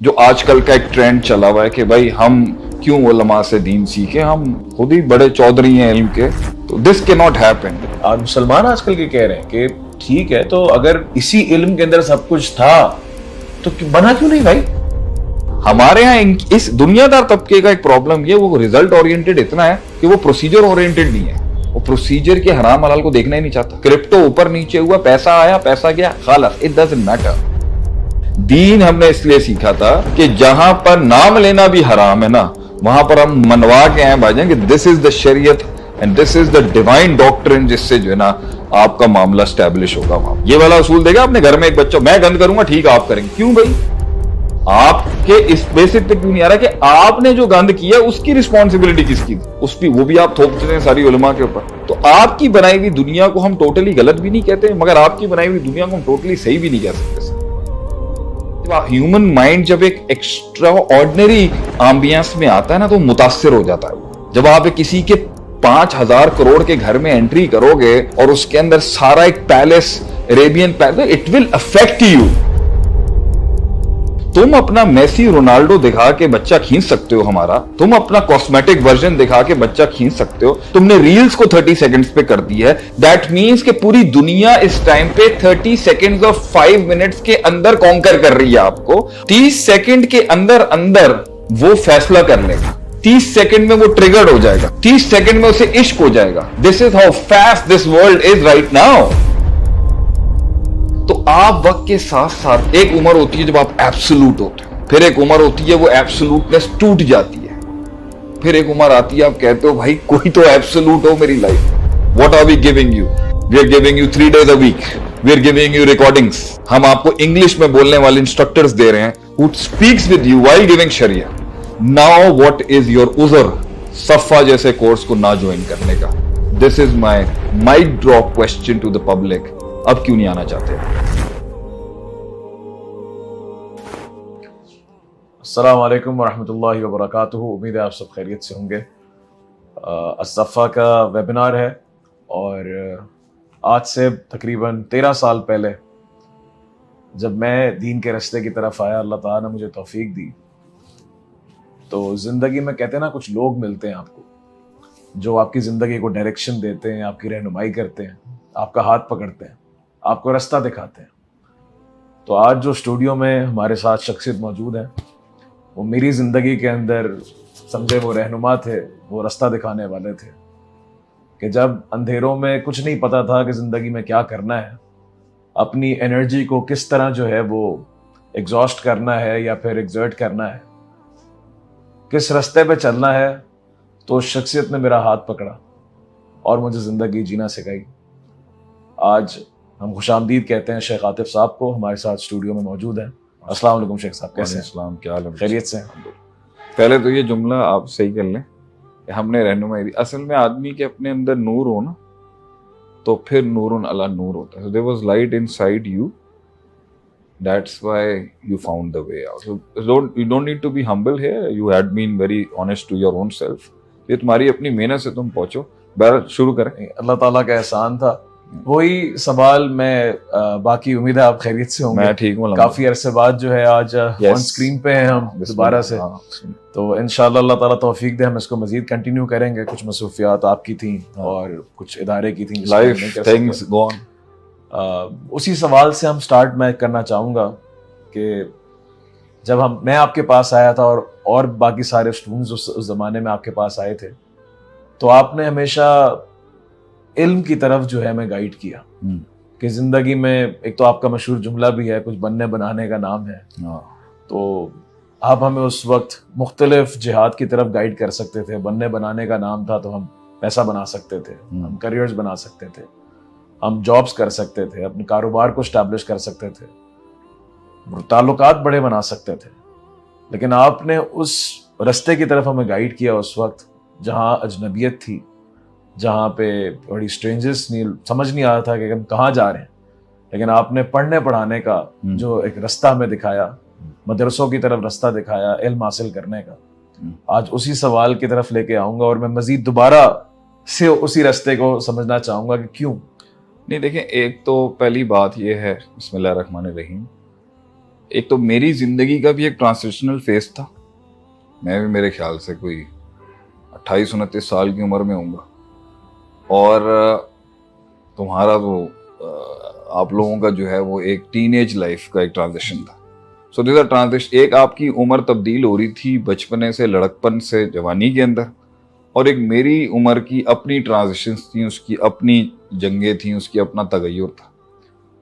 जो आजकल का एक ट्रेंड चला हुआ है कि भाई हम क्यों उलमा से दीन सीखे, हम खुद ही बड़े चौधरी हैं इल्म के, तो दिस कैन नॉट हैपन। आज मुसलमान आजकल के कह रहे हैं कि ठीक है, तो अगर इसी इल्म के अंदर सब कुछ था तो बना क्यों नहीं भाई? हमारे यहाँ इस दुनियादार तबके का एक प्रॉब्लम ये, वो रिजल्ट ओरिएंटेड इतना है कि वो प्रोसीजर ओरिएंटेड नहीं है। वो प्रोसीजर के हराम हलाल को देखना ही नहीं चाहता। क्रिप्टो ऊपर नीचे हुआ, पैसा आया पैसा गया, खालस, इट डजंट मैटर। दीन हमने इसलिए सीखा था कि जहां पर नाम लेना भी हराम है ना, वहां पर हम मनवा के आए भाईजान कि दिस इज द शरीयत and this is the divine doctrine, जिससे जो है ना आपका मामला स्टैब्लिश होगा। वहां ये वाला उसूल देगा अपने घर में एक बच्चा, मैं गंद करूंगा ठीक है आप करेंगे, क्यों भाई? आपके इस बेसिक पे क्यों नहीं आ रहा कि आपने जो गंद किया उसकी रिस्पॉन्सिबिलिटी किसकी थी? उसकी वो भी आप थोपते हैं सारी उलमा के ऊपर। तो आपकी बनाई हुई दुनिया को हम टोटली गलत भी नहीं कहते, मगर आपकी बनाई हुई दुनिया को हम टोटली सही भी नहीं कह सकते। ह्यूमन माइंड जब एक एक्स्ट्रा ऑर्डिनरी एम्बियंस में आता है ना, तो मुतासिर हो जाता है। जब आप किसी के 5,000 करोड़ के घर में एंट्री करोगे और उसके अंदर सारा एक palace, Arabian palace, it will affect you. तुम अपना मेसी रोनाल्डो दिखा के बच्चा खींच सकते हो हमारा, तुम अपना कॉस्मेटिक वर्जन दिखा के बच्चा खींच सकते हो। तुमने रील्स को 30 सेकंड्स पे कर दी है, दैट मींस कि पूरी दुनिया इस टाइम पे 30 सेकंड्स और 5 मिनट्स के अंदर कॉन्कर कर रही है आपको। 30 सेकंड के अंदर अंदर वो फैसला कर लेगा, 30 सेकंड में वो ट्रिगर्ड हो जाएगा, 30 सेकंड में उसे इश्क हो जाएगा। This is how fast this world is right now. तो आप वक्त के साथ साथ, एक उम्र होती है जब आप एब्सोल्यूट होते हो, फिर एक उम्र होती है वो एब्सोल्यूटनेस टूट जाती है, फिर एक उम्र आती है आप कहते हो भाई कोई तो एब्सोल्यूट हो मेरी life. What are we giving you? We are giving you 3 days a week, we are giving you recordings. हम आपको इंग्लिश में बोलने वाले इंस्ट्रक्टर्स दे रहे हैं who speaks with you while giving sharia. Now what is your उज़र सफा जैसे कोर्स को ना ज्वाइन करने का? This is my mic drop question to the public. अब क्यों नहीं आना चाहते? अस्सलाम वालेकुम वरहमतुल्लाहि वबरकातुहू। उम्मीद है आप सब खैरियत से होंगे। असफ़ा का वेबिनार है और आज से तकरीबन 13 साल पहले जब मैं दीन के रास्ते की तरफ आया, अल्लाह ताला ने मुझे तौफीक दी। तो ज़िंदगी में कहते हैं ना, कुछ लोग मिलते हैं आपको जो आपकी ज़िंदगी को डायरेक्शन देते हैं, आपकी रहनुमाई करते हैं, आपका हाथ पकड़ते हैं, आपको रास्ता दिखाते हैं। तो आज जो स्टूडियो में हमारे साथ शख्सियत मौजूद है, वो मेरी ज़िंदगी के अंदर समझे वो रहनुमा थे, वो रास्ता दिखाने वाले थे कि जब अंधेरों में कुछ नहीं पता था कि ज़िंदगी में क्या करना है, अपनी एनर्जी को किस तरह जो है वो एग्जॉस्ट करना है या फिर एग्जर्ट करना है, किस रास्ते पे चलना है, तो उस शख्सियत ने मेरा हाथ पकड़ा और मुझे ज़िंदगी जीना सिखाई। आज हम खुशामदीद कहते हैं शेख आतिफ साहब को, हमारे साथ स्टूडियो में मौजूद हैं। अस्सलाम वालेकुम शेख साहब, कैसे हैं? अस्सलाम, क्या हाल है? खैरियत से? पहले तो ये जुमला आप सही कर लें, हमने रहनुमाई दी। असल में आदमी के अपने अंदर नूर हो ना, तो फिर नूरुन अला नूर होता है। There was light inside you, that's why you found the way out. You don't need to be humble here, you had been very honest to your own self. ये तुम्हारी अपनी मेहनत से तुम पहुंचो। बहरहाल शुरू करें। अल्लाह ताला का एहसान था। वही सवाल मैं बाकी उम्मीद है आप खैरियत से होंगे। मैं ठीक हूँ, काफी अरसे बाद जो है आज ऑन स्क्रीन पे हैं हम दोबारा से। तो इंशाल्लाह अल्लाह ताला तौफीक दे, हम इसको मजीद कंटिन्यू करेंगे। कुछ मसरूफियात आपकी थी और कुछ इदारे की थी, लाइफ थिंग्स गो ऑन। उसी सवाल से हम स्टार्ट मैं करना चाहूँगा कि जब मैं आपके पास आया था और बाकी सारे स्टूडेंट्स उस ज़माने में आपके पास आए थे, तो आपने हमेशा इल्म की तरफ जो है मैं गाइड किया कि ज़िंदगी में एक तो आपका मशहूर जुमला भी है, कुछ बनने बनाने का नाम है। तो आप हमें उस वक्त मुख्तलिफ जिहाद की तरफ गाइड कर सकते थे। बनने बनाने का नाम था तो हम पैसा बना सकते थे, हम करियर्स बना सकते थे, हम जॉब्स कर सकते थे, अपने कारोबार को स्टैब्लिश कर सकते थे, ताल्लुकात बड़े बना सकते थे। लेकिन आपने उस रास्ते की तरफ हमें गाइड किया उस वक्त जहाँ अजनबियत थी, जहाँ पे बड़ी स्ट्रेंजर्स नहीं, समझ नहीं आ रहा था कि हम कहाँ जा रहे हैं। लेकिन आपने पढ़ने पढ़ाने का जो एक रास्ता हमें दिखाया, मदरसों की तरफ रास्ता दिखाया इल्म हासिल करने का, आज उसी सवाल की तरफ लेके आऊँगा और मैं मजीद दोबारा से उसी रास्ते को समझना चाहूँगा कि क्यों। नहीं, देखें, एक तो पहली बात यह है, बिस्मिल्लाहिर्रहमानिर्रहीम, एक तो मेरी जिंदगी का भी एक ट्रांजिशनल फेज था। मैं भी मेरे ख्याल से कोई 28-29 साल की उम्र में हूँगा, और तुम्हारा तो आप लोगों का जो है वो एक टीनेज लाइफ का एक ट्रांजिशन था। सो दिस ट्रांजिशन, एक आपकी उम्र तब्दील हो रही थी बचपने से लड़कपन से जवानी के अंदर, और एक मेरी उम्र की अपनी ट्रांजिशंस थी, उसकी अपनी जंगें थी, उसकी अपना तगय्युर था।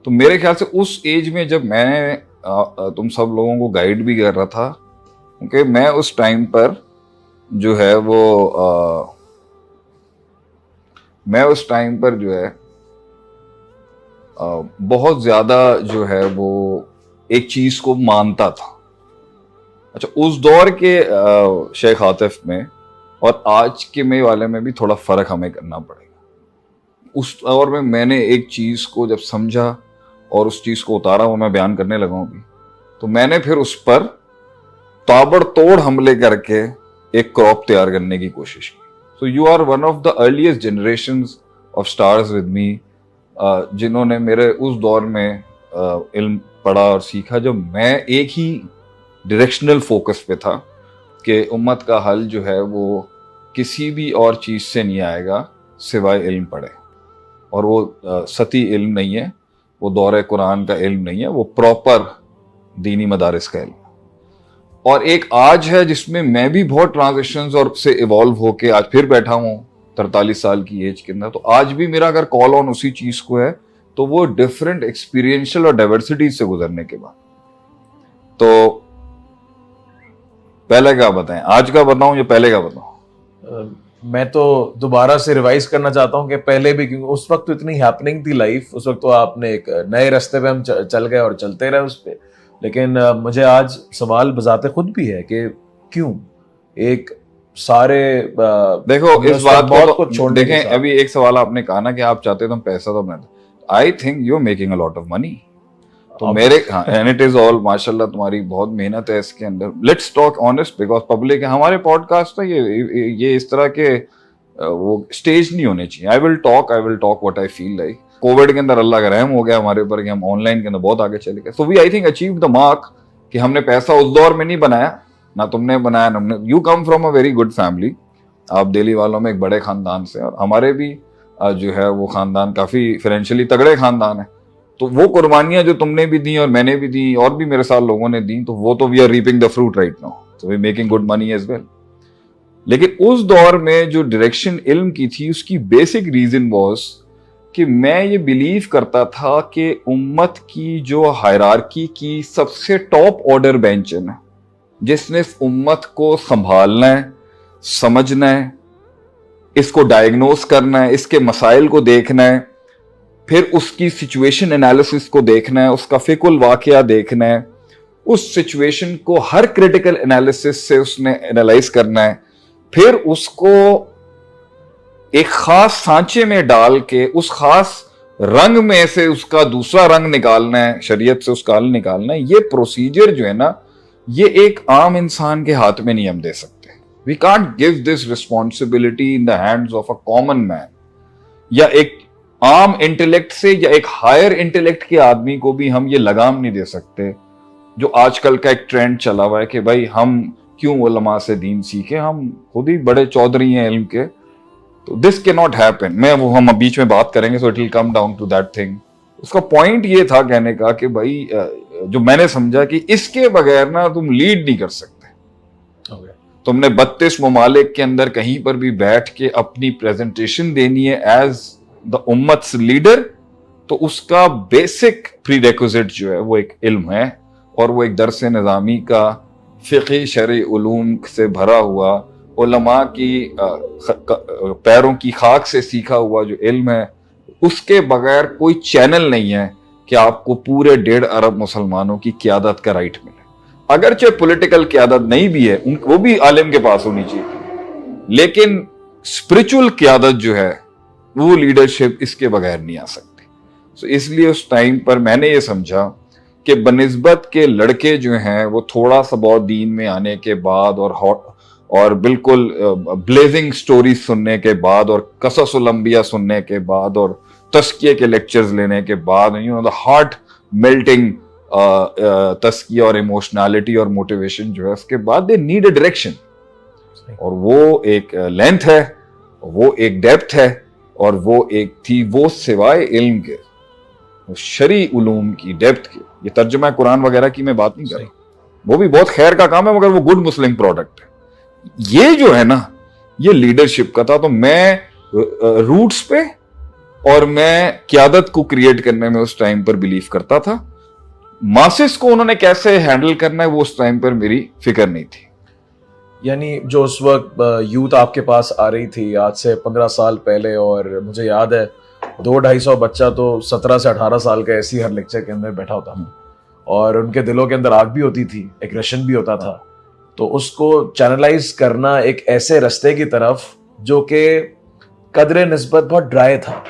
तो मेरे ख्याल से उस एज में जब मैं तुम सब लोगों को गाइड भी कर रहा था, क्योंकि मैं उस टाइम पर जो है वो मैं उस टाइम पर जो है बहुत ज्यादा जो है वो एक चीज को मानता था। अच्छा, उस दौर के शेख आतिफ में और आज के में वाले में भी थोड़ा फर्क हमें करना पड़ेगा। उस दौर में मैंने एक चीज को जब समझा और उस चीज को उतारा, वो मैं बयान करने लगा हूं अभी, तो मैंने फिर उस पर ताबड़तोड़ हमले करके एक क्रॉप तैयार करने की कोशिश की। So you are one of the earliest generations of stars with me, जिन्होंने मेरे उस दौर में इल्म पढ़ा और सीखा, जब मैं एक ही डायरेक्शनल फोकस पे था कि उम्मत का हल जो है वो किसी भी और चीज से नहीं आएगा सिवाय इल्म पढ़े। और वो सती इल्म नहीं है, वो दौरे कुरान का इल्म नहीं है, वो प्रॉपर दीनी मदारिस का इल्म। और एक आज है जिसमें मैं भी बहुत ट्रांजिशंस और से इवॉल्व होके आज फिर बैठा हूँ 43 साल की एज के अंदर। तो आज भी मेरा अगर कॉल ऑन उसी चीज को है तो वो डिफरेंट एक्सपीरियंशियल और डाइवर्सिटी से गुजरने के बाद। तो पहले का बताएं, आज का बताऊं या पहले का बताऊं? मैं तो दोबारा से रिवाइज करना चाहता हूं कि पहले भी, क्योंकि उस वक्त तो इतनी हैपनिंग थी लाइफ, उस वक्त तो आपने एक नए रास्ते पे हम चल गए और चलते रहे उस पे। लेकिन मुझे आज सवाल बजाते खुद भी है कि क्यों एक सारे देखो इस बात को छोड़ देखें। अभी एक सवाल आपने कहा ना कि आप चाहते तो हम पैसा तो बनाते, I think you are making a lot of money. तो मेरे एंड इट इज ऑल माशाल्लाह, तुम्हारी बहुत मेहनत है इसके अंदर। Let's talk honest, because public है हमारे पॉडकास्ट है, ये इस तरह के वो स्टेज नहीं होने चाहिए। I will talk what I feel like. Covid के अंदर अल्लाह का रहम हो गया हमारे ऊपर कि हम ऑनलाइन के अंदर बहुत आगे चले गए। So we I think achieve the mark कि हमने पैसा उस दौर में नहीं बनाया, ना तुमने बनाया ना हमने। You come from a very good family, आप दिल्ली वालों में एक बड़े खानदान से, और हमारे भी जो है वो खानदान काफी फाइनेंशियली तगड़े खानदान है। तो वो कुर्बानियां जो तुमने भी दी और मैंने भी दी और भी मेरे साथ लोगों ने दी, तो वो तो we are reaping the fruit right now, so we making good money as well. लेकिन उस दौर में जो डायरेक्शन इल्म की थी, उसकी बेसिक रीजन वाज कि मैं ये बिलीव करता था कि उम्मत की जो हायरार्की की सबसे टॉप ऑर्डर बेंच है ना, जिसने उम्मत को संभालना है, समझना है, इसको डायग्नोस करना है, इसके मसाइल को देखना है, फिर उसकी सिचुएशन एनालिसिस को देखना है, उसका फिकुल वाकया देखना है, उस सिचुएशन को हर क्रिटिकल एनालिसिस से उसने एनालाइज करना है, फिर उसको एक खास सांचे में डाल के उस खास रंग में से उसका दूसरा रंग निकालना है, शरीयत से उसका हल निकालना है। ये प्रोसीजर जो है ना, ये एक आम इंसान के हाथ में नहीं हम दे सकते। We can't give this responsibility in the hands of a common man, या एक आम इंटेलेक्ट से या एक हायर इंटेलेक्ट के आदमी को भी हम ये लगाम नहीं दे सकते जो आजकल का एक ट्रेंड चला हुआ है कि भाई हम क्यों उलमा से दीन सीखे, हम खुद ही बड़े चौधरी हैं इल्म के। तो दिस कैन नॉट हैपन। मैं वो हम बीच में बात करेंगे, so it will come down to that thing. उसका पॉइंट ये था कहने का कि भाई जो मैंने समझा कि इसके बगैर ना तुम लीड नहीं कर सकते। तुमने 32 ममालिक के अंदर कहीं पर भी बैठ के अपनी प्रेजेंटेशन देनी है एज द उम्मत्स लीडर, तो उसका बेसिक प्रीरेक्विजिट जो है वो एक इल्म है, और वो एक दरस निज़ामी का फ़िक़ी शरई उलूम से भरा हुआ, उलमा की पैरों की खाक से सीखा हुआ जो इल्म है, उसके बगैर कोई चैनल नहीं है कि आपको पूरे 1.5 अरब मुसलमानों की क़यादत का राइट मिले। अगरचे पॉलिटिकल क़यादत नहीं भी है, वो भी आलिम के पास होनी चाहिए, लेकिन स्पिरिचुअल क़यादत जो है वो लीडरशिप इसके बगैर नहीं आ सकती। सो इसलिए उस टाइम पर मैंने ये समझा कि बनिस्बत के लड़के जो हैं वो थोड़ा सा बहुत दीन में आने के बाद और बिल्कुल ब्लेजिंग स्टोरी सुनने के बाद और कससुल अंबिया सुनने के बाद और तस्किये के लेक्चर्स लेने के बाद, द हार्ट मेल्टिंग तस्किया और इमोशनैलिटी और मोटिवेशन जो है, उसके बाद दे नीड अ डायरेक्शन, और वो एक लेंथ है, वो एक डेप्थ है, और वो एक थी वो सिवाय इल्म के, वो शरी उलूम की डेप्थ की। ये तर्जुमा कुरान वगैरह की मैं बात नहीं कर रहा, वो भी बहुत खैर का काम है, मगर वो गुड मुस्लिम प्रोडक्ट है। ये जो है ना, ये लीडरशिप का था। तो मैं रूट्स पे और मैं क़यादत को क्रिएट करने में उस टाइम पर बिलीव करता था। मासेस को उन्होंने कैसे हैंडल करना है वो उस टाइम पर मेरी फिक्र नहीं थी। यानी जो उस वक्त यूथ आपके पास आ रही थी आज से 15 साल पहले, और मुझे याद है 200-250 बच्चा तो 17 से 18 साल का ऐसी हर लेक्चर के अंदर बैठा होता था, और उनके दिलों के अंदर आग भी होती थी, एग्रेशन भी होता था। तो उसको चैनलाइज करना एक ऐसे रास्ते की तरफ जो कि कदरे निस्बत बहुत ड्राई था,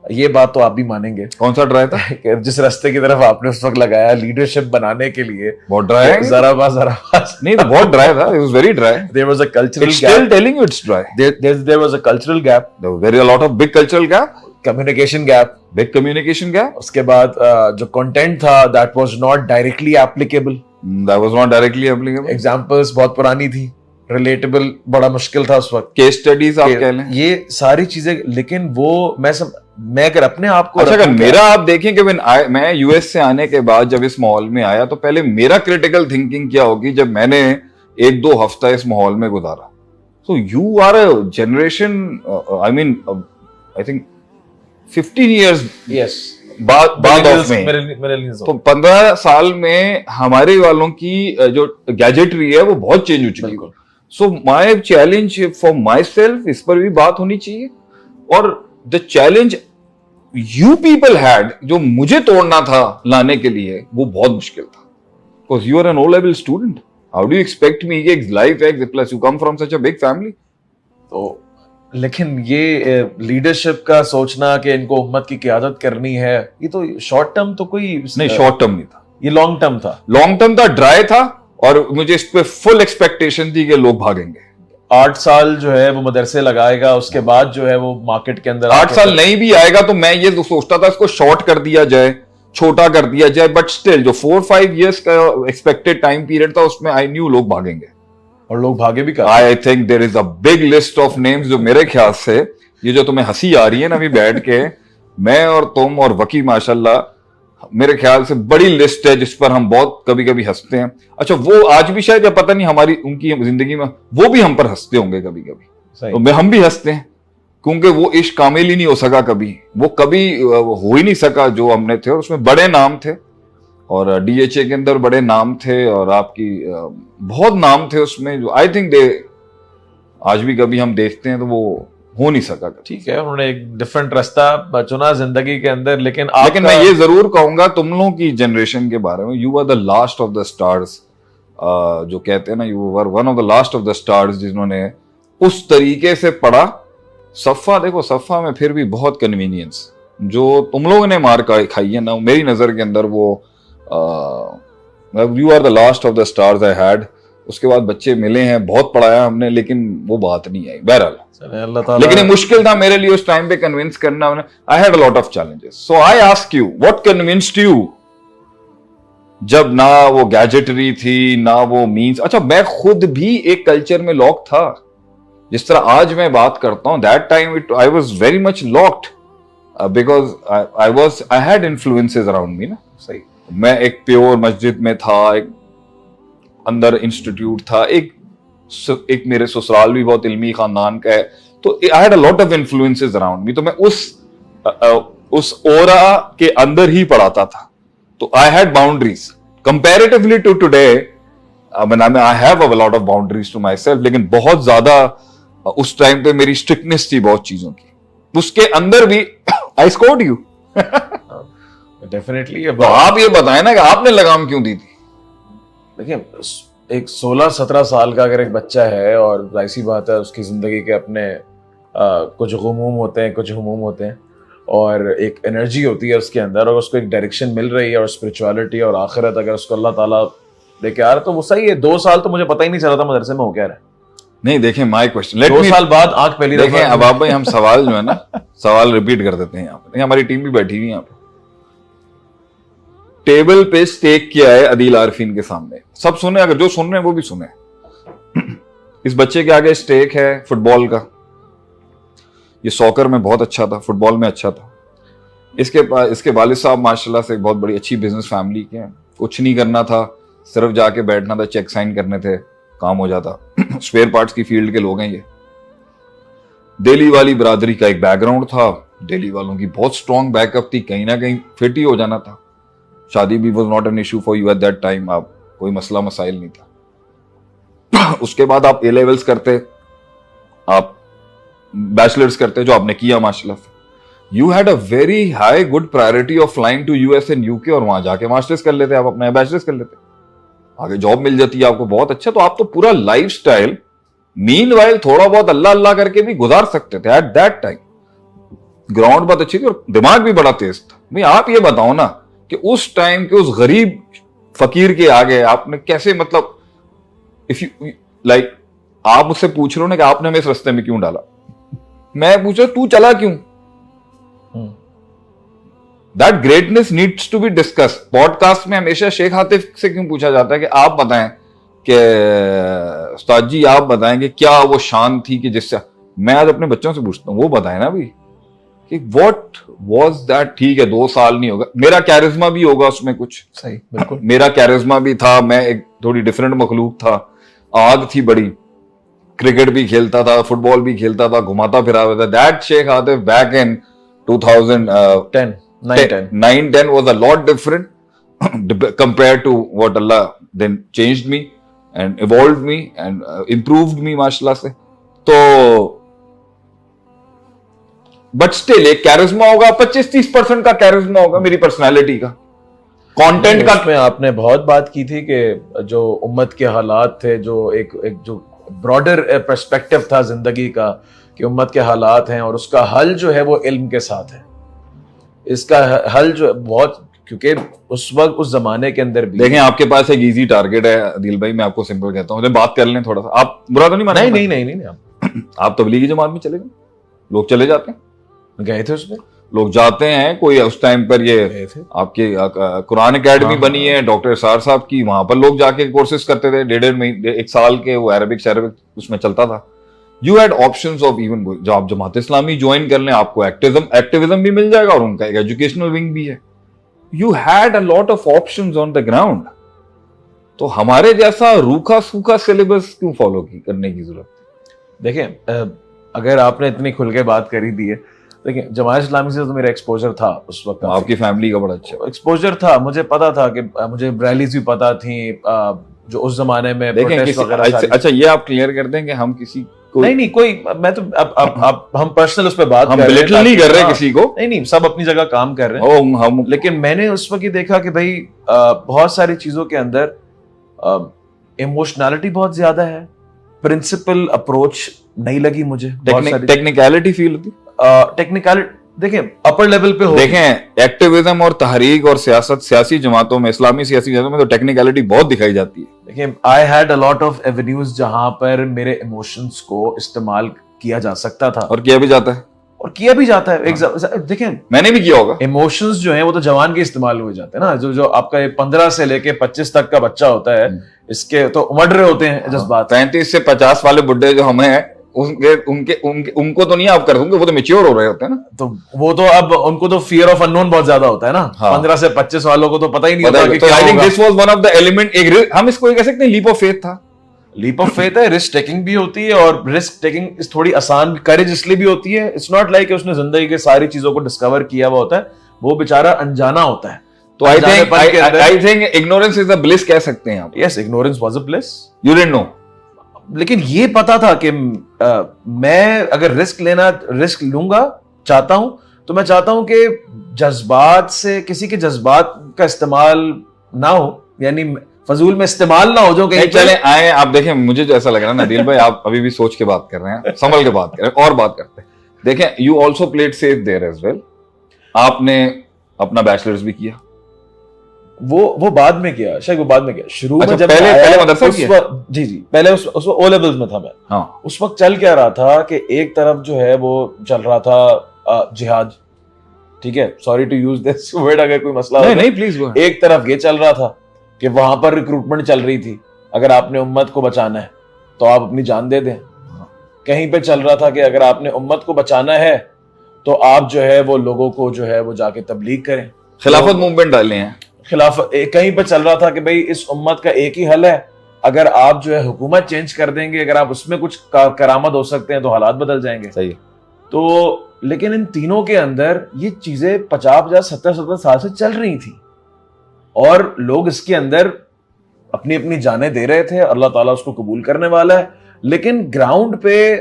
ये बात तो आप भी मानेंगे। कौन सा ड्राई था? जिस रास्ते की तरफ आपने उस वक्त लगाया लीडरशिप बनाने के लिए, बहुत ड्राई है। जरा नहीं, तो बहुत ड्राई था, it was very dry. There was a cultural It's gap. still telling you it's dry. There was a cultural gap. There was very a lot of big cultural gap. Communication gap. Big communication gap. उसके बाद जो content था that was not directly applicable. That was not directly applicable. Examples बहुत पुरानी थी, relatable बड़ा मुश्किल था उस वक्त। Case studies आप कह लें। ये सारी चीजें, लेकिन वो मैं अगर अपने आप को अच्छा, अगर मेरा आप देखें कि मैं यूएस से आने के बाद जब इस माहौल में आया, तो पहले मेरा क्रिटिकल थिंकिंग क्या होगी जब मैंने 1-2 हफ्ता इस माहौल में गुजारा। So you are a generation, I think 15 years बाद ऑफ में, तो 15 साल में हमारे वालों की जो गैजेटरी है वो बहुत चेंज हो चुकी है। So my challenge for my self, इस पर भी बात होनी चाहिए। और the challenge you people had, जो मुझे तोड़ना था लाने के लिए, वो बहुत मुश्किल था। Because you are an O level student, how do you expect me कि लाइफ है, plus you come from such a big family. तो लेकिन ये लीडरशिप का सोचना कि इनको उम्मत की क़यादत करनी है, ये तो शॉर्ट टर्म तो कोई नहीं, शॉर्ट टर्म नहीं था, ये लॉन्ग टर्म था। लॉन्ग टर्म था, ड्राई था, और मुझे इस पे फुल एक्सपेक्टेशन थी कि लोग भागेंगे। 8 साल जो है वो मदरसे लगाएगा, उसके बाद जो है वो मार्केट के अंदर 8 साल नहीं भी आएगा, तो मैं ये सोचता था इसको शॉर्ट कर दिया जाए, छोटा कर दिया जाए, बट स्टिल जो 4-5 years का एक्सपेक्टेड टाइम पीरियड था, उसमें आई न्यू लोग भागेंगे, और लोग भागे भी। I think there is a big list of names, जो मेरे ख्याल से, ये जो तुम्हें हंसी आ रही है ना अभी बैठ के, मैं और तुम और वकी माशाल्लाह, मेरे ख्याल से बड़ी लिस्ट है जिस पर हम बहुत कभी कभी हंसते हैं। अच्छा, वो आज भी शायद, या पता नहीं हमारी उनकी जिंदगी में वो भी हम पर हंसते होंगे कभी कभी, तो हम भी हंसते हैं, क्योंकि वो इश्क कामिल ही नहीं हो सका कभी, वो कभी हो ही नहीं सका जो हमने थे। और उसमें बड़े नाम थे, और डीएचए के अंदर बड़े नाम थे, और आपकी बहुत नाम थे उसमें, जो आई थिंक दे आज भी कभी हम देखते हैं तो वो हो नहीं सका। ठीक है, उन्होंने एक डिफरेंट रास्ता चुना जिंदगी के अंदर, लेकिन मैं ये जरूर कहूंगा तुम लोगों की जनरेशन के बारे में, you are the last of the stars, जो कहते हैं ना, you were one of the last of the stars जिन्होंने उस तरीके से पढ़ा। सफ़ा देखो, सफ़ा में फिर भी बहुत कन्वीनियंस जो तुम लोगों ने मार खाई है ना, मेरी नजर के अंदर वो you are the last of the stars I had. उसके बाद बच्चे मिले हैं, बहुत पढ़ाया हमने, लेकिन वो बात नहीं आई। बहरहाल, लेकिन ये मुश्किल था मेरे लिए उस टाइम पे कन्विंस करना। I had a lot of challenges, so I ask you what convinced you, जब ना वो गैजेटरी थी ना वो मीन्स। अच्छा, मैं खुद भी एक कल्चर में लॉक था, जिस तरह आज मैं बात करता हूं, that time I was very much locked, because I had influences around me ना। सही, मैं एक प्योर मस्जिद में था, एक अंदर इंस्टीट्यूट था, एक मेरे ससुराल भी बहुत इल्मी खानदान का है, तो I had a lot of influences around me, तो मैं उस ओरा के अंदर ही पढ़ाता था, तो I had boundaries comparatively to today. I have a lot of boundaries to my self, लेकिन बहुत ज्यादा उस टाइम पे मेरी स्ट्रिक्टनेस थी बहुत चीजों की, उसके अंदर भी आई स्कोर्ड यू। डेफिनेटली। तो आप ये बताएं ना कि आपने लगाम क्यों दी थी? देखिए, एक 16-17 साल का अगर एक बच्चा है, और ऐसी बात है उसकी जिंदगी के अपने कुछ गुमूम होते हैं, कुछ हुमूम होते हैं, और एक एनर्जी होती है उसके अंदर, और उसको एक डायरेक्शन मिल रही है, और स्पिरिचुअलिटी और आखिरत अगर उसको अल्लाह ताला लेके आ रहा है, तो वो सही है। 2 साल तो मुझे पता ही नहीं चला था मदरसे में हो क्या रहा है। नहीं, देखें, माय क्वेश्चन, 2 साल बाद आंख पहली देखें। अब आप भाई, हम सवाल जो है ना, सवाल रिपीट कर देते हैं यहाँ पे, हमारी टीम भी बैठी हुई है यहाँ पे। टेबल पे स्टेक किया है अदील आरफीन के सामने, सब सुने, अगर जो सुन रहे हैं वो भी सुने। इस बच्चे के आगे स्टेक है फुटबॉल का, ये सॉकर में बहुत अच्छा था, फुटबॉल में अच्छा था। इसके वालिद साहब माशाल्लाह से बहुत बड़ी अच्छी बिजनेस फैमिली के हैं, कुछ नहीं करना था, सिर्फ जाके बैठना था, चेक साइन करने थे, काम हो जाता। स्पेयर पार्ट्स की फील्ड के लोग हैं ये। दिल्ली वाली बरादरी का एक बैकग्राउंड था, दिल्ली वालों की बहुत स्ट्रॉन्ग बैकअप थी, कहीं ना कहीं फिट ही हो जाना था। शादी भी was not an issue for you at that time, आप कोई मसला मसाइल नहीं था। उसके बाद आप ए लेवल्स करते, आप बैचलर्स करते, जो आपने किया माशाल्लाह से। You had a very high good priority of flying to US and UK, और वहां जाके मास्टर्स कर लेते, आप अपना बैचलर्स कर लेते, आगे जॉब मिल जाती है आपको बहुत अच्छा। तो आप तो पूरा लाइफ स्टाइल मीनवाइल थोड़ा बहुत अल्लाह अल्लाह करके भी गुजार सकते थे एट दैट टाइम। ग्राउंड बहुत अच्छी थी और दिमाग भी बड़ा तेज था। भाई आप ये बताओ ना कि उस टाइम के उस गरीब फकीर के आगे आपने कैसे, मतलब इफ यू लाइक, आप मुझसे पूछ रहे हो ना कि आपने हमें इस रास्ते में क्यों डाला, मैं पूछा तू चला क्यों? That greatness needs to be discuss. Podcast में हमेशा शेख हातिफ से क्यों पूछा जाता है कि आप बताएं कि उस्ताद जी आप बताएं कि क्या वो शान थी कि जिससे, मैं आज अपने बच्चों से पूछता हूं, वो बताएं ना भी कि व्हाट वाज दैट। ठीक है 2 साल नहीं होगा, मेरा कैरिज्मा भी होगा उसमें कुछ, सही, बिल्कुल मेरा कैरिज्मा भी था, मैं एक थोड़ी डिफरेंट मखलूक था, आग थी बड़ी, क्रिकेट भी खेलता था, फुटबॉल भी खेलता था, घुमाता फिरा हुआ था। That Sheikh Hatif back in 2010 9-10 was a lot different compared to what Allah then changed me and evolved me and improved me माशाल्लाह से। तो बट स्टिल एक कैरिज्मा होगा, 25-30% का कैरिज्मा होगा मेरी पर्सनालिटी का, कंटेंट का। उसमें आपने बहुत बात की थी कि जो उम्मत के हालात थे, जो एक जो ब्रॉडर पर्सपेक्टिव था जिंदगी का, कि उम्मत के हालात हैं और उसका हल जो है वो इल्म के साथ है। इसका हल जो बहुत, क्योंकि उस वक्त उस जमाने के अंदर भी देखें आपके पास एक इजी टारगेट है अदिल भाई, मैं आपको सिंपल कहता हूँ, बात कर लें थोड़ा सा, आप बुरा तो नहीं माना? नहीं आप तबलीगी जमात में चले गए, लोग चले जाते हैं, गए थे उसमें, लोग जाते हैं। कोई उस टाइम पर ये आपके कुरान एकेडमी बनी है डॉक्टर सार साहब की, वहां पर लोग जाके कोर्सेज करते थे, 1.5 महीने 1 साल के, वो अरबिक उसमें चलता था। You had options of even जो आप जमात इस्लामी ज्वाइन कर लें, आपको एक्टिविज्म भी मिल जाएगा और उनका एक एजुकेशनल विंग भी है। You had a lot of options on the ground. तो हमारे जैसा रूखा सूखा सिलेबस क्यों फॉलो करने की जरूरत? देखें अगर आपने इतनी खुल के बात करी दी है, देखिए जमात इस्लामी से तो मेरा एक्सपोजर था उस वक्त, आपकी फैमिली का बड़ा अच्छा एक्सपोजर था, मुझे पता था कि मुझे रैलीज भी पता थी जो उस जमाने में प्रोटेस्ट वगैरह। अच्छा ये आप क्लियर कर दें कि हम किसी नहीं कोई, मैं तो अब हम पर्सनल उस पे बात कर रहे हैं, नहीं कर रहे किसी को, नहीं सब अपनी जगह काम कर रहे हैं हम। लेकिन मैंने उस वक्त ये देखा कि भाई बहुत सारी चीजों के अंदर इमोशनैलिटी बहुत ज्यादा है, प्रिंसिपल अप्रोच नहीं लगी मुझे, टेक्निकलिटी फील होती, टेक्निकलिटी। देखें अपर लेवल पे हो, देखें एक्टिविज्म और तहरीक और सियासत, सियासी जमातों में, इस्लामी सियासी जमातों में तो टेक्निकलिटी बहुत दिखाई जाती है। देखिए I had a lot of avenues जहां पर मेरे इमोशंस को इस्तेमाल किया जा सकता था, और किया भी जाता है, देखें मैंने भी किया होगा। इमोशंस जो हैं वो तो जवान के इस्तेमाल हुए जाते हैं ना, जो आपका 15 से लेके 25 तक का बच्चा होता है, इसके तो उमड़ रहे होते हैं जज्बात। 35 से 50 वाले बुड्ढे जो हमें हैं, उनको तो नहीं आप कर दूंगे, वो तो मैच्योर हो रहे होते हैं ना, तो वो तो अब उनको तो फियर ऑफ अननोन बहुत ज्यादा होता है ना। 15 से 25 वालों को तो पता ही नहीं होता कि क्या होगा। This was one of the element, हम इसको कह सकते हैं लीप ऑफ फेथ था। लीप ऑफ फेथ है, रिस्क टेकिंग भी होती है, और रिस्क टेकिंग थोड़ी आसान, करेज इसलिए भी होती है, इट्स नॉट लाइक उसने जिंदगी के सारी चीजों को डिस्कवर किया हुआ होता है, वो बेचारा अनजाना होता है। तो I think ignorance is a bliss कह सकते हैं आप। Yes, ignorance was a bliss, you didn't know. लेकिन ये पता था कि मैं अगर रिस्क लूंगा चाहता हूं, तो मैं चाहता हूं कि जज्बात से, किसी के जज्बात का इस्तेमाल ना हो, यानी फजूल में इस्तेमाल ना हो जो कहीं चले आए। आप देखें मुझे जो ऐसा लग रहा है ना दिल भाई, आप अभी भी सोच के बात कर रहे हैं, संभल के बात कर रहे हैं, और बात करते हैं। देखें you also played safe there as well, आपने अपना बैचलर्स भी किया, वो बाद में किया, शायद वो बाद में किया। शुरू में जब पहले मदरसा किया? जी पहले उस ओ लेवल्स में था मैं। हाँ। उस वक्त चल क्या रहा था कि एक तरफ जो है वो चल रहा था जिहाद, ठीक है, sorry to use this word, अगर कोई मसला नहीं हो नहीं प्लीज गो। एक तरफ ये चल रहा था कि वहां पर रिक्रूटमेंट चल रही थी, अगर आपने उम्मत को बचाना है तो आप अपनी जान दे दें। कहीं पे चल रहा था कि अगर आपने उम्मत को बचाना है तो आप जो है वो लोगों को जो है वो जाके तबलीग करें, खिलाफत मूवमेंट डाले हैं। कहीं पे चल रहा था कि भाई इस उम्मत का एक ही हल है, अगर आप जो है हुकूमत चेंज कर देंगे, अगर आप उसमें कुछ करामत हो सकते हैं तो हालात बदल जाएंगे। सही। तो लेकिन इन तीनों के अंदर ये चीजें 50-50 70-70 साल से चल रही थी और लोग इसके अंदर अपनी अपनी जानें दे रहे थे, अल्लाह ताला उसको कबूल करने वाला है। लेकिन ग्राउंड पे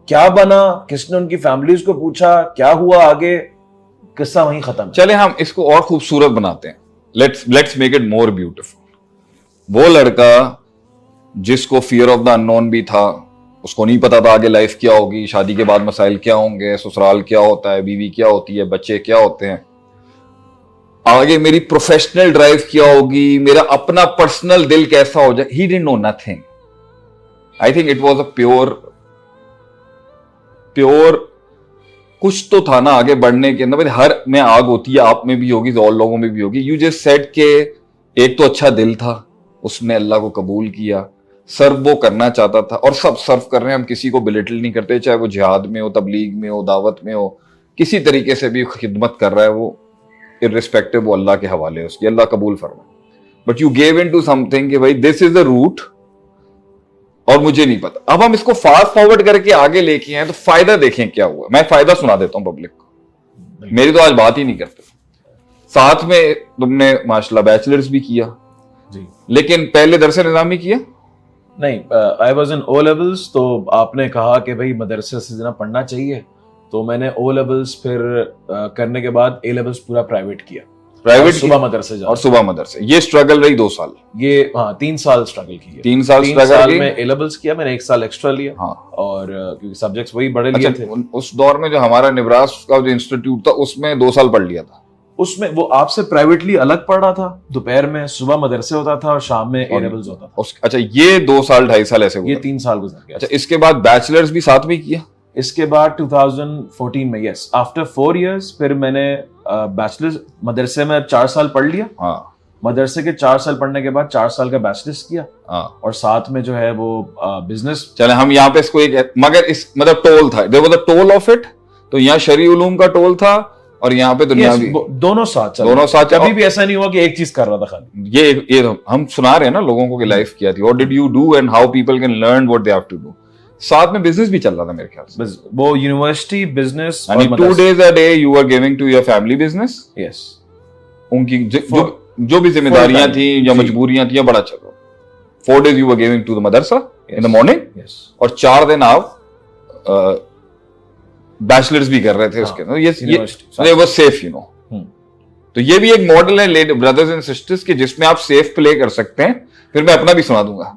क्या बना, किसने उनकी फैमिलीज को पूछा, क्या हुआ आगे, किस्सा वहीं खत्म। चले हम इसको और खूबसूरत बनाते हैं, let's make it more beautiful. वो लड़का जिसको फियर ऑफ द अननोन भी था, उसको नहीं पता था आगे लाइफ क्या होगी, शादी के बाद मसाइल क्या होंगे, ससुराल क्या होता है, बीवी क्या होती है, बच्चे क्या होते हैं, आगे मेरी प्रोफेशनल ड्राइव क्या होगी, मेरा अपना पर्सनल दिल कैसा हो जाए, he didn't know nothing. I think it was a pure कुछ तो था ना आगे बढ़ने के अंदर। हर में आग होती है, आप में भी होगी, और लोगों में भी होगी। यू जस्ट सेड के एक तो अच्छा दिल था, उसने अल्लाह को कबूल किया, सर्व वो करना चाहता था, और सब सर्व कर रहे हैं। हम किसी को बिलिटल नहीं करते, चाहे वो जिहाद में हो, तबलीग में हो, दावत में हो, किसी तरीके से भी खिदमत कर रहा है वो, इर्रिस्पेक्टिव, वो अल्लाह के हवाले है उसकी, अल्लाह कबूल फरमाए। But you gave in to something कि भाई दिस इज द रूट और मुझे नहीं पता। अब हम इसको फास्ट फॉरवर्ड करके आगे लेके आए तो फायदा देखें क्या हुआ। मैं फायदा सुना देता हूं पब्लिक को, मेरी तो आज बात ही नहीं करते। साथ में तुमने माशाल्लाह बैचलर्स भी किया जी, लेकिन पहले दरस निज़ामी किया नहीं। I was in O levels, तो आपने कहा कि भाई मदरसे से जना पढ़ना चाहिए, तो मैंने ओ लेवल्स फिर करने के बाद ए लेवल्स पूरा प्राइवेट किया, प्राइवेट सुबह मदरसे जाना। और सुबह मदरसे। ये स्ट्रगल रही 2 साल, ये हाँ 3 साल स्ट्रगल की है। 3 साल स्ट्रगल में ए लेवल्स किया मैंने, 1 साल एक्स्ट्रा लिया। हाँ। और क्योंकि सब्जेक्ट्स वही बड़े लिए थे। उस दौर में जो हमारा निब्रास का जो इंस्टीट्यूट था उसमें 2 साल पढ़ लिया था। उसमें वो आपसे प्राइवेटली अलग पढ़ रहा था, दोपहर में सुबह मदरसे होता था और शाम में ए लेवल्स होता था। अच्छा, ये 2 साल 2.5 साल ऐसे ये 3 साल गुजर गया। अच्छा, इसके बाद बैचलर्स भी साथ में किया? इसके बाद 2014 में, यस, आफ्टर 4 इयर्स फिर मैंने बैचलर्स मदरसे में 4 साल पढ़ लिया। हाँ। मदरसे के 4 साल पढ़ने के बाद 4 साल का बैचलर्स किया। हाँ। और साथ में जो है वो बिजनेस। चले हम यहाँ पे इसको एक मगर इस मतलब टोल था, there was the toll of it. तो यहाँ शरई उलूम का टोल था और यहाँ पे दुनियावी, दोनों साथ चल, दोनों साथ। कभी भी ऐसा नहीं हुआ कि एक चीज कर रहा था खाली। ये हम सुना रहे हैं ना लोगों को कि लाइफ क्या थी, what did you do and how people can learn what they have to do. साथ में बिजनेस भी चल रहा था मेरे ख्याल से। वो यूनिवर्सिटी बिजनेस, यानी 2 days a day you were giving to your family business। Yes, उनकी जो भी जिम्मेदारियां थी या मजबूरियां थी, या बड़ा चल रहा। 4 days you were giving to the madrasa in the morning, और 4 दिन आप बैचलर्स भी कर रहे थे उसके अंदर। ये वाज सेफ, यू नो। तो ये भी एक मॉडल है ब्रदर्स एंड सिस्टर्स के, जिसमें आप सेफ प्ले कर सकते हैं। फिर मैं अपना भी सुना दूंगा।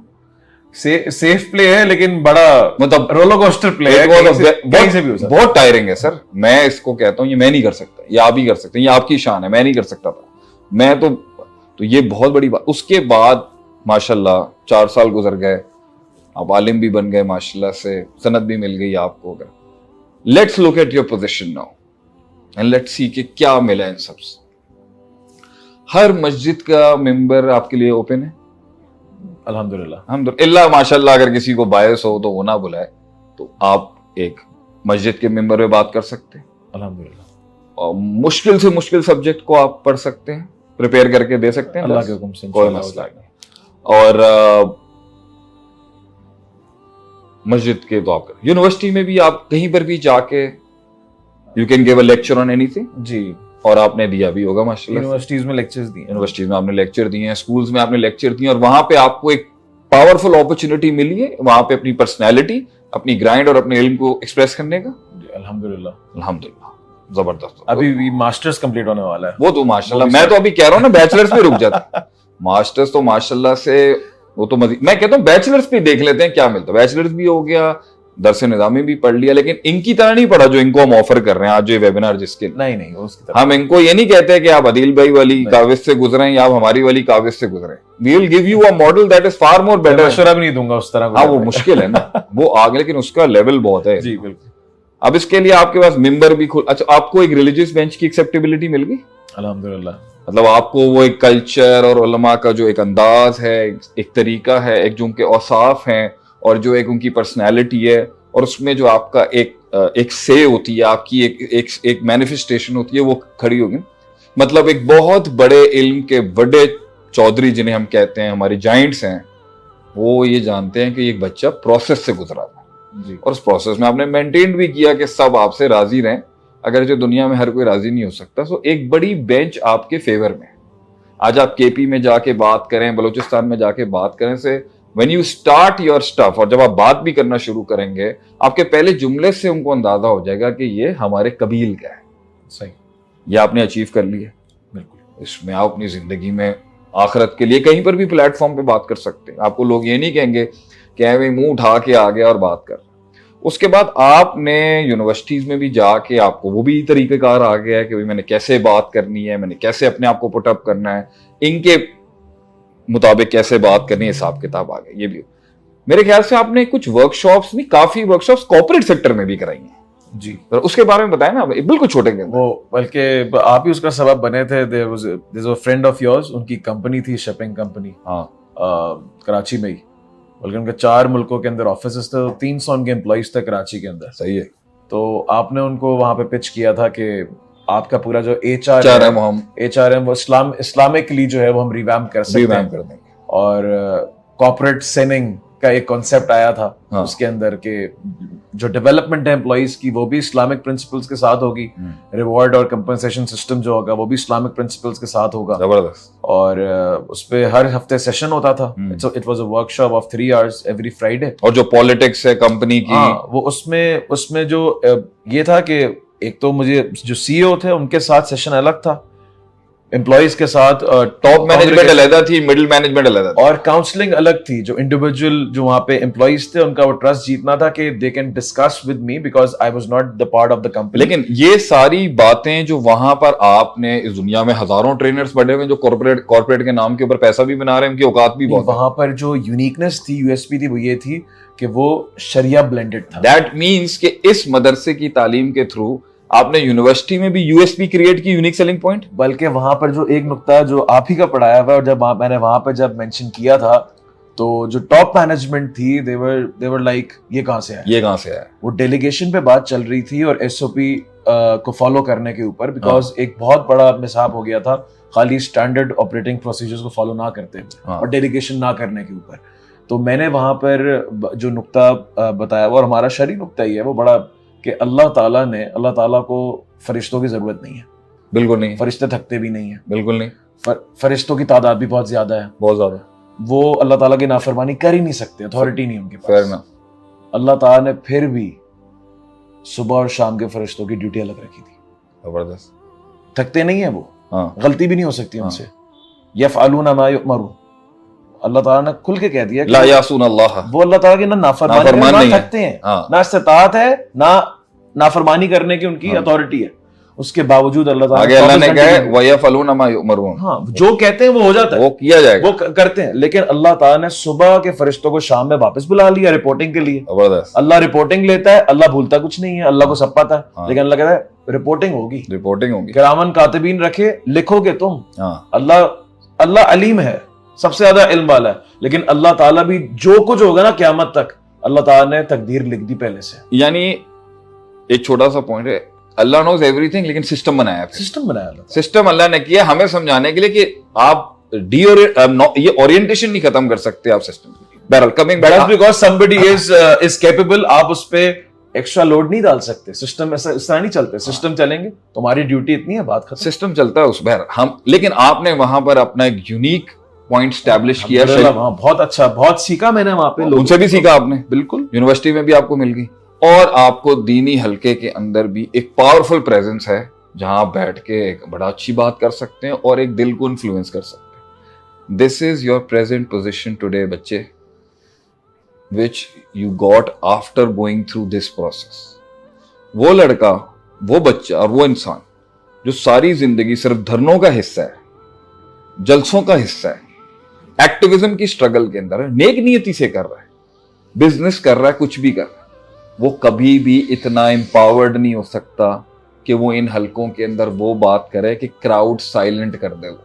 सेफ प्ले है लेकिन बड़ा मतलब रोलर कोस्टर प्ले है, कहीं से भी हो सकता है। बहुत टायरिंग है सर। मैं इसको कहता हूं ये मैं नहीं कर सकता, ये आप ही कर सकते हैं, ये आपकी शान है, मैं नहीं कर सकता था। मैं तो ये बहुत बड़ी बात। उसके बाद माशाल्लाह 4 साल गुजर गए, आप आलिम भी बन गए माशाल्लाह से, सनद भी मिल गई आपको। अगर let's look at your position now and let's see कि क्या मिला इन सबसे। हर मस्जिद का मेंबर आपके लिए ओपन है? अल्हम्दुलिल्लाह माशाल्लाह। अगर किसी को बायस हो तो वो ना बुलाए, तो आप एक मस्जिद के मेंबर में बात कर सकते हैं अल्हम्दुलिल्लाह। और मुश्किल से मुश्किल सब्जेक्ट को आप पढ़ सकते हैं, प्रिपेयर करके दे सकते हैं, अल्लाह के हुक्म से, कोई मसला नहीं। और मस्जिद के तो आप यूनिवर्सिटी में भी आप कहीं पर भी जाके you can give a lecture on anything जी। और आपने दिया भी होगा माशाल्लाह, यूनिवर्सिटीज में लेक्चर्स दिए, यूनिवर्सिटीज में आपने लेक्चर दिए हैं, स्कूल्स में आपने लेक्चर दिए, और वहां पे आपको एक पावरफुल अपॉर्चुनिटी मिली है वहां पे अपनी पर्सनैलिटी, अपनी ग्राइंड और अपने इल्म को एक्सप्रेस करने का। अल्हम्दुलिल्लाह जबरदस्त। अभी भी मास्टर्स कंप्लीट होने वाला है। वो तो माशाल्लाह, मैं तो अभी कह रहा हूँ ना बैचलर्स पे रुक जाता। मास्टर्स तो माशाल्लाह से वो तो मजीद, मैं कहता हूँ बैचलर्स पे देख लेते हैं क्या मिलता है। बैचलर्स भी हो गया, दरस निज़ामी भी पढ़ लिया, लेकिन इनकी तरह नहीं पढ़ा जो इनको हम ऑफर कर रहे हैं आज, जो वेबिनार जिसके नहीं उसकी तरह। हम इनको ये नहीं कहते कि आप अदील भाई वाली काविज से गुजरे या आप हमारी वाली काविज से गुजरे। We will give you a model that is far more better. मशवरा भी नहीं दूंगा उस तरह। हाँ वो मुश्किल है ना, वो आगे, लेकिन उसका लेवल बहुत है। जी बिल्कुल। अब इसके लिए आपके पास मेंबर भी अच्छा, आपको एक रिलीजियस बेंच की एक्सेप्टेबिलिटी मिल गई अल्हम्दुलिल्लाह। मतलब आपको वो एक कल्चर और उलमा का जो एक अंदाज है, एक तरीका है, एक जो उनके औसाफ हैं और जो एक उनकी पर्सनैलिटी है, और उसमें जो आपका एक से होती है, आपकी एक मैनिफेस्टेशन होती है, वो खड़ी होगी। मतलब एक बहुत बड़े इल्म के बड़े चौधरी जिन्हें हम कहते हैं, हमारे जाइंट्स हैं, वो ये जानते हैं कि एक बच्चा प्रोसेस से गुजरा था जी। और उस प्रोसेस में आपने मेंटेन भी किया कि सब आपसे राजी रहें, अगर जो दुनिया में हर कोई राजी नहीं हो सकता। सो एक बड़ी बेंच आपके फेवर में। आज आप केपी में जाके बात करें, बलूचिस्तान में जाके बात करें से when you start your stuff, और जब आप बात भी करना शुरू करेंगे, आपके पहले जुमले से उनको अंदाजा हो जाएगा कि ये हमारे कबील का है। सही। ये आपने अचीव कर लिया। बिल्कुल। इसमें आप अपनी जिंदगी में आखिरत के लिए कहीं पर भी प्लेटफॉर्म पे बात कर सकते हैं। आपको लोग ये नहीं कहेंगे कि भाई मुंह उठा के आ गया और बात कर। उसके बाद आपने यूनिवर्सिटीज में भी जाके आपको वो भी तरीकेकार आ गया है कि भाई मैंने कैसे बात करनी है, मैंने कैसे अपने आप को पुटअप करना है, इनके मुताबिक कैसे बात करनी है, हिसाब किताब आ गया। ये भी मेरे ख्याल से आपने कुछ वर्कशॉप्स नहीं, काफी वर्कशॉप्स कॉर्पोरेट सेक्टर में भी कराई हैं जी। तो उसके बारे में बताएं ना, बिल्कुल छोटे के वो बल्कि आप ही उसका सबब बने थे। There was a friend of yours, उनकी कंपनी थी, शिपिंग कंपनी, हाँ, कराची में ही, बल्कि उनके 4 मुल्कों के अंदर ऑफिसेस थे, 300 उनके एम्प्लॉइज थे कराची के अंदर। सही है। तो आपने उनको वहां पे पिच किया था कि आपका पूरा जो एचआर है वो इस्लामिकली जो है वो हम रिवैम्प कर सकते हैं, और कॉर्पोरेट सेनिंग का एक कॉन्सेप्ट आया था। हाँ। उसके अंदर के जो डेवलपमेंट है एम्प्लॉइज की वो भी इस्लामिक प्रिंसिपल्स के साथ होगी, रिवॉर्ड और कंपनसेशन सिस्टम जो होगा वो भी इस्लामिक प्रिंसिपल्स के साथ होगा। जबरदस्त। और उस पे हर हफ्ते सेशन होता था। It was a workshop of 3 hours every Friday. और जो पॉलिटिक्स है कंपनी की, हाँ, वो उसमें जो ये था कि एक तो मुझे जो सीईओ थे उनके साथ सेशन अलग था, एम्प्लॉइज के साथ टॉप मैनेजमेंट अलग थी, मिडिल मैनेजमेंट अलग थी, और काउंसलिंग अलग थी। जो इंडिविजुअल जो वहां पे एम्प्लॉइज थे उनका वो ट्रस्ट जीतना था कि they can discuss with me because I was not the part of the company. लेकिन ये सारी बातें जो वहां पर आपने, इस दुनिया में हजारों ट्रेनर्स बढ़े हुए जो कॉर्पोरेट के नाम के ऊपर पैसा भी बना रहे हैं, उनकी औकात भी बहुत। वहां पर जो यूनिकनेस थी, यूएसपी थी, वो ये थी कि वो शरिया ब्लेंडेड था। दैट मीन्स कि इस मदरसे की तालीम के थ्रू आपने यूनिवर्सिटी में भी यूएसपी क्रिएट की, यूनिक सेलिंग पॉइंट। बल्कि वहां पर जो एक नुक्ता जो आप ही का पढ़ाया हुआ, और जब मैंने वहां पर जब मेंशन किया था तो जो टॉप मैनेजमेंट थी दे वर लाइक ये कहां से आया। वो डेलीगेशन पे बात चल रही थी और एसओपी को फॉलो करने के ऊपर, बिकॉज एक बहुत बड़ा मिसहैप हो गया था खाली स्टैंडर्ड ऑपरेटिंग प्रोसीजर्स को फॉलो ना करते हुए और डेलीगेशन ना करने के ऊपर। तो मैंने वहां पर जो नुक्ता बताया और हमारा शरई नुक्ता ही है वो बड़ा, कि अल्लाह ताला को फरिश्तों की जरूरत नहीं है। बिल्कुल नहीं। फरिश्ते थकते भी नहीं है। बिल्कुल नहीं। फरिश्तों की तादाद भी बहुत ज्यादा है, बहुत ज्यादा। वो अल्लाह ताला की नाफरमानी कर ही नहीं सकते, अथॉरिटी नहीं उनके पास। अल्लाह ताला ने फिर भी सुबह और शाम के फरिश्तों की ड्यूटी अलग रखी थी। जबरदस्त। थकते नहीं है वो। गलती भी नहीं हो सकती उनसे। यफ़अलूना मा युअमरून, अल्लाह ताला ने खुल के कह दिया ला यासून अल्लाह, वो अल्लाह ताला की ना नाफरमानी ना थकते हैं, ना इस्तिताअत है, ना नाफरमानी करने की उनकी अथॉरिटी है। उसके बावजूद अल्लाह ने कहा वयफ़अलूना मा युअमरून, हाँ, जो कहते हैं वो हो जाता है, वो किया जाएगा, वो करते हैं। लेकिन अल्लाह ताला ने सुबह के फरिश्तों को शाम में वापस बुला लिया रिपोर्टिंग के लिए। जबरदस्त। अल्लाह रिपोर्टिंग लेता है, अल्लाह भूलता कुछ नहीं है, अल्लाह को सब पता है। लेकिन अल्लाह कहता है रिपोर्टिंग होगी, किरामन कातिबीन रखे, लिखोगे तुम। अल्लाह अलीम है, सबसे ज्यादा इल्म वाला है। लेकिन अल्लाह ताला भी जो कुछ होगा ना क़यामत तक, अल्लाह ताला ने तकदीर लिख दी पहले से। यानी एक छोटा सा पॉइंट है, अल्लाह नोज एवरीथिंग, लेकिन सिस्टम बनाया सिस्टम अल्लाह ने किया हमें समझाने के लिए कि आप ये ओरिएंटेशन नहीं खत्म कर सकते आप सिस्टम की। बहरहाल coming back, because somebody is capable, आप उस पे एक्स्ट्रा लोड नहीं डाल सकते। सिस्टम ऐसा इस तरह नहीं चलते। सिस्टम चलेंगे, तुम्हारी ड्यूटी इतनी है, बात खत्म। सिस्टम चलता है उस बहर हम, लेकिन आपने वहां पर अपना एक यूनिक पॉइंट स्टैब्लिश किया। बहुत अच्छा, बहुत सीखा मैंने वहां पे, उनसे भी सीखा आपने। बिल्कुल, यूनिवर्सिटी में भी आपको मिल गई, और आपको दीनी हलके के अंदर भी एक पावरफुल प्रेजेंस है जहां आप बैठ के एक बड़ा अच्छी बात कर सकते हैं और एक दिल को इन्फ्लुएंस कर सकते हैं। This is your present position today बच्चे, which you got after going through this process. वो लड़का, वो बच्चा और वो इंसान जो सारी जिंदगी सिर्फ धरनों का हिस्सा है, जलसों का हिस्सा है, एक्टिविज्म की स्ट्रगल के अंदर है, नेक नियति से कर रहा है, बिजनेस कर रहा है, कुछ भी कर रहा है, वो कभी भी इतना एम्पावर्ड नहीं हो सकता कि वो इन हलकों के अंदर वो बात करे कि क्राउड साइलेंट कर दे।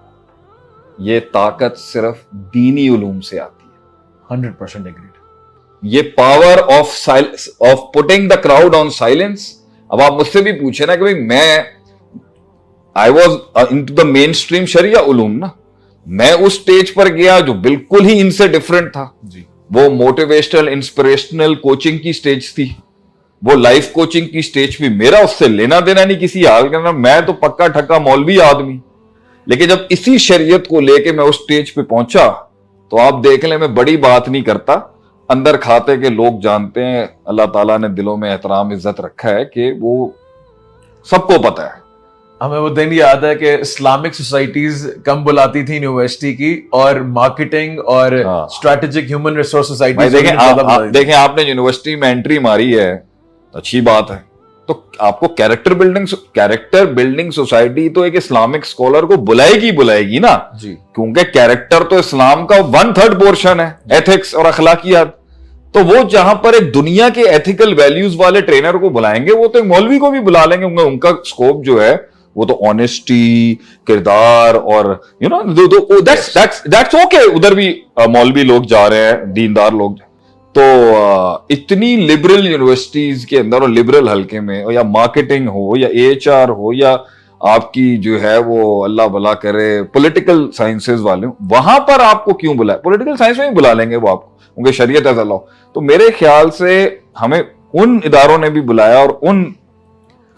ये ताकत सिर्फ दीनी उलूम से आती है। 100% एग्रीड। ये power of putting the crowd on silence. अब आप मुझसे भी पूछे ना कि भाई मैं I was into the mainstream शरिया उलूम ना, मैं उस स्टेज पर गया जो बिल्कुल ही इनसे डिफरेंट था जी। वो मोटिवेशनल इंस्पिरेशनल कोचिंग की स्टेज थी, वो लाइफ कोचिंग की स्टेज भी मेरा उससे लेना देना नहीं किसी हाल का। मैं तो पक्का ठक्का मौलवी आदमी, लेकिन जब इसी शरीयत को लेके मैं उस स्टेज पे पहुंचा तो आप देख लें मैं बड़ी बात नहीं करता, अंदर खाते के लोग जानते हैं, अल्लाह ताला ने दिलों में एहतराम इज्जत रखा है कि वो सबको पता है। हमें वो दिन याद है कि इस्लामिक सोसाइटीज कम बुलाती थी यूनिवर्सिटी की, और मार्केटिंग और स्ट्रेटेजिक ह्यूमन रिसोर्स सोसाइटी। देखें आपने यूनिवर्सिटी में एंट्री मारी है, अच्छी बात है, तो आपको कैरेक्टर बिल्डिंग सोसाइटी तो एक इस्लामिक स्कॉलर को बुलाएगी ना जी, क्योंकि कैरेक्टर तो इस्लाम का 1/3 पोर्शन है, एथिक्स और अखलाकियात। तो वो जहां पर एक दुनिया के एथिकल वैल्यूज वाले ट्रेनर को बुलाएंगे, वो तो एक मौलवी को भी बुला लेंगे। उनका स्कोप जो है वो तो ऑनेस्टी, किरदार और यू नो दैट्स ओके। उधर भी मौलवी लोग जा रहे हैं, दीनदार लोग। तो इतनी लिबरल यूनिवर्सिटीज के अंदर और लिबरल हल्के में, या मार्केटिंग हो या एचआर हो या आपकी जो है वो अल्लाह भला करे पॉलिटिकल साइंसेज वाले, वहां पर आपको क्यों बुलाए? पॉलिटिकल साइंस में भी बुला लेंगे वो आपको, उनके शरीयत एज अल्लाह। तो मेरे ख्याल से हमें उन इदारों ने भी बुलाया और उन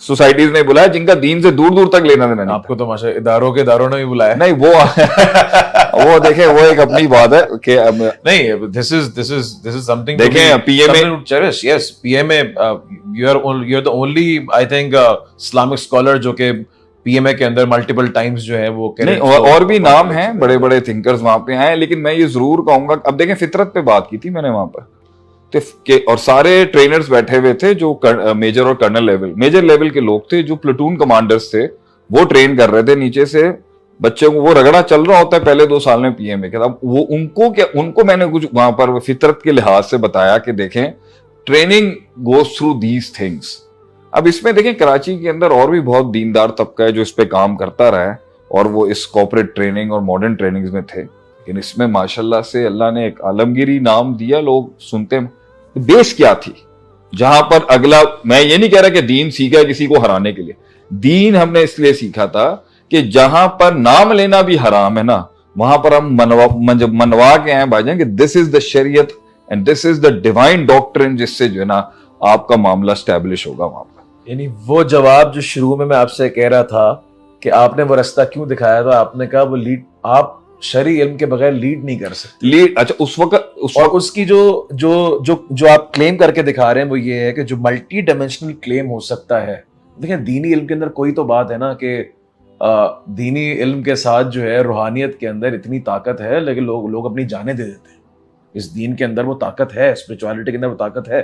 सोसाइटीज ने बुलाया जिनका दीन से दूर दूर तक लेना देना नहीं। आपको तो माशा इदारों ने भी बुलाया। नहीं वो देखें, वो एक अपनी बात है कि नहीं, दिस इज समथिंग। देखें PMA, yes PMA, you are the only I think Islamic scholar जो कि पीएमए के अंदर मल्टीपल टाइम्स जो है वो नहीं, और भी नाम हैं, बड़े बड़े थिंकर्स वहां पे हैं, लेकिन मैं ये जरूर कहूंगा, अब देखें फितरत पे बात की थी मैंने वहां पर, और सारे ट्रेनर्स बैठे हुए थे जो मेजर और कर्नल लेवल, मेजर लेवल के लोग थे, जो प्लेटून कमांडर्स थे, वो ट्रेन कर रहे थे नीचे से बच्चों को। वो रगड़ा चल रहा होता है पहले 2 साल में पीएमए के। अब वो उनको मैंने कुछ वहां पर फितरत के लिहाज से बताया कि देखें training goes through these things. अब इसमें देखें कराची के अंदर और भी बहुत दीनदार तबका है जो इस पे काम करता रहा है, और वो इस कॉर्पोरेट ट्रेनिंग और मॉडर्न ट्रेनिंग में थे, लेकिन इसमें माशाल्लाह से अल्लाह ने एक आलमगीरी नाम दिया, लोग सुनते हैं। बेस क्या थी जहां पर अगला, मैं ये नहीं कह रहा कि दीन सीखा है किसी को हराने के लिए, दीन हमने इसलिए सीखा था कि जहां पर नाम लेना भी हराम है ना, वहां पर हम मनवा के आए भाईजान कि दिस इज द शरीयत and this is the divine doctrine, जिससे जो है ना आपका मामला स्टैब्लिश होगा वहां पर। यानी वो जवाब जो शुरू में मैं आपसे कह रहा था कि आपने वो रास्ता क्यों दिखाया था, आपने कहा वो लीड, आप शरी इल्म के बगैर लीड नहीं कर सकते। लीड, अच्छा उस वक्त और उसकी जो आप क्लेम करके दिखा रहे हैं वो ये है कि जो मल्टी डायमेंशनल क्लेम हो सकता है। देखिए दीनी इल्म के अंदर कोई तो बात है ना कि दीनी इल्म के साथ जो है रूहानियत के अंदर इतनी ताकत है, लेकिन लोग अपनी जानें दे देते हैं। इस दीन के अंदर वो ताकत है, स्पिरिचुअलिटी के अंदर वो ताकत है।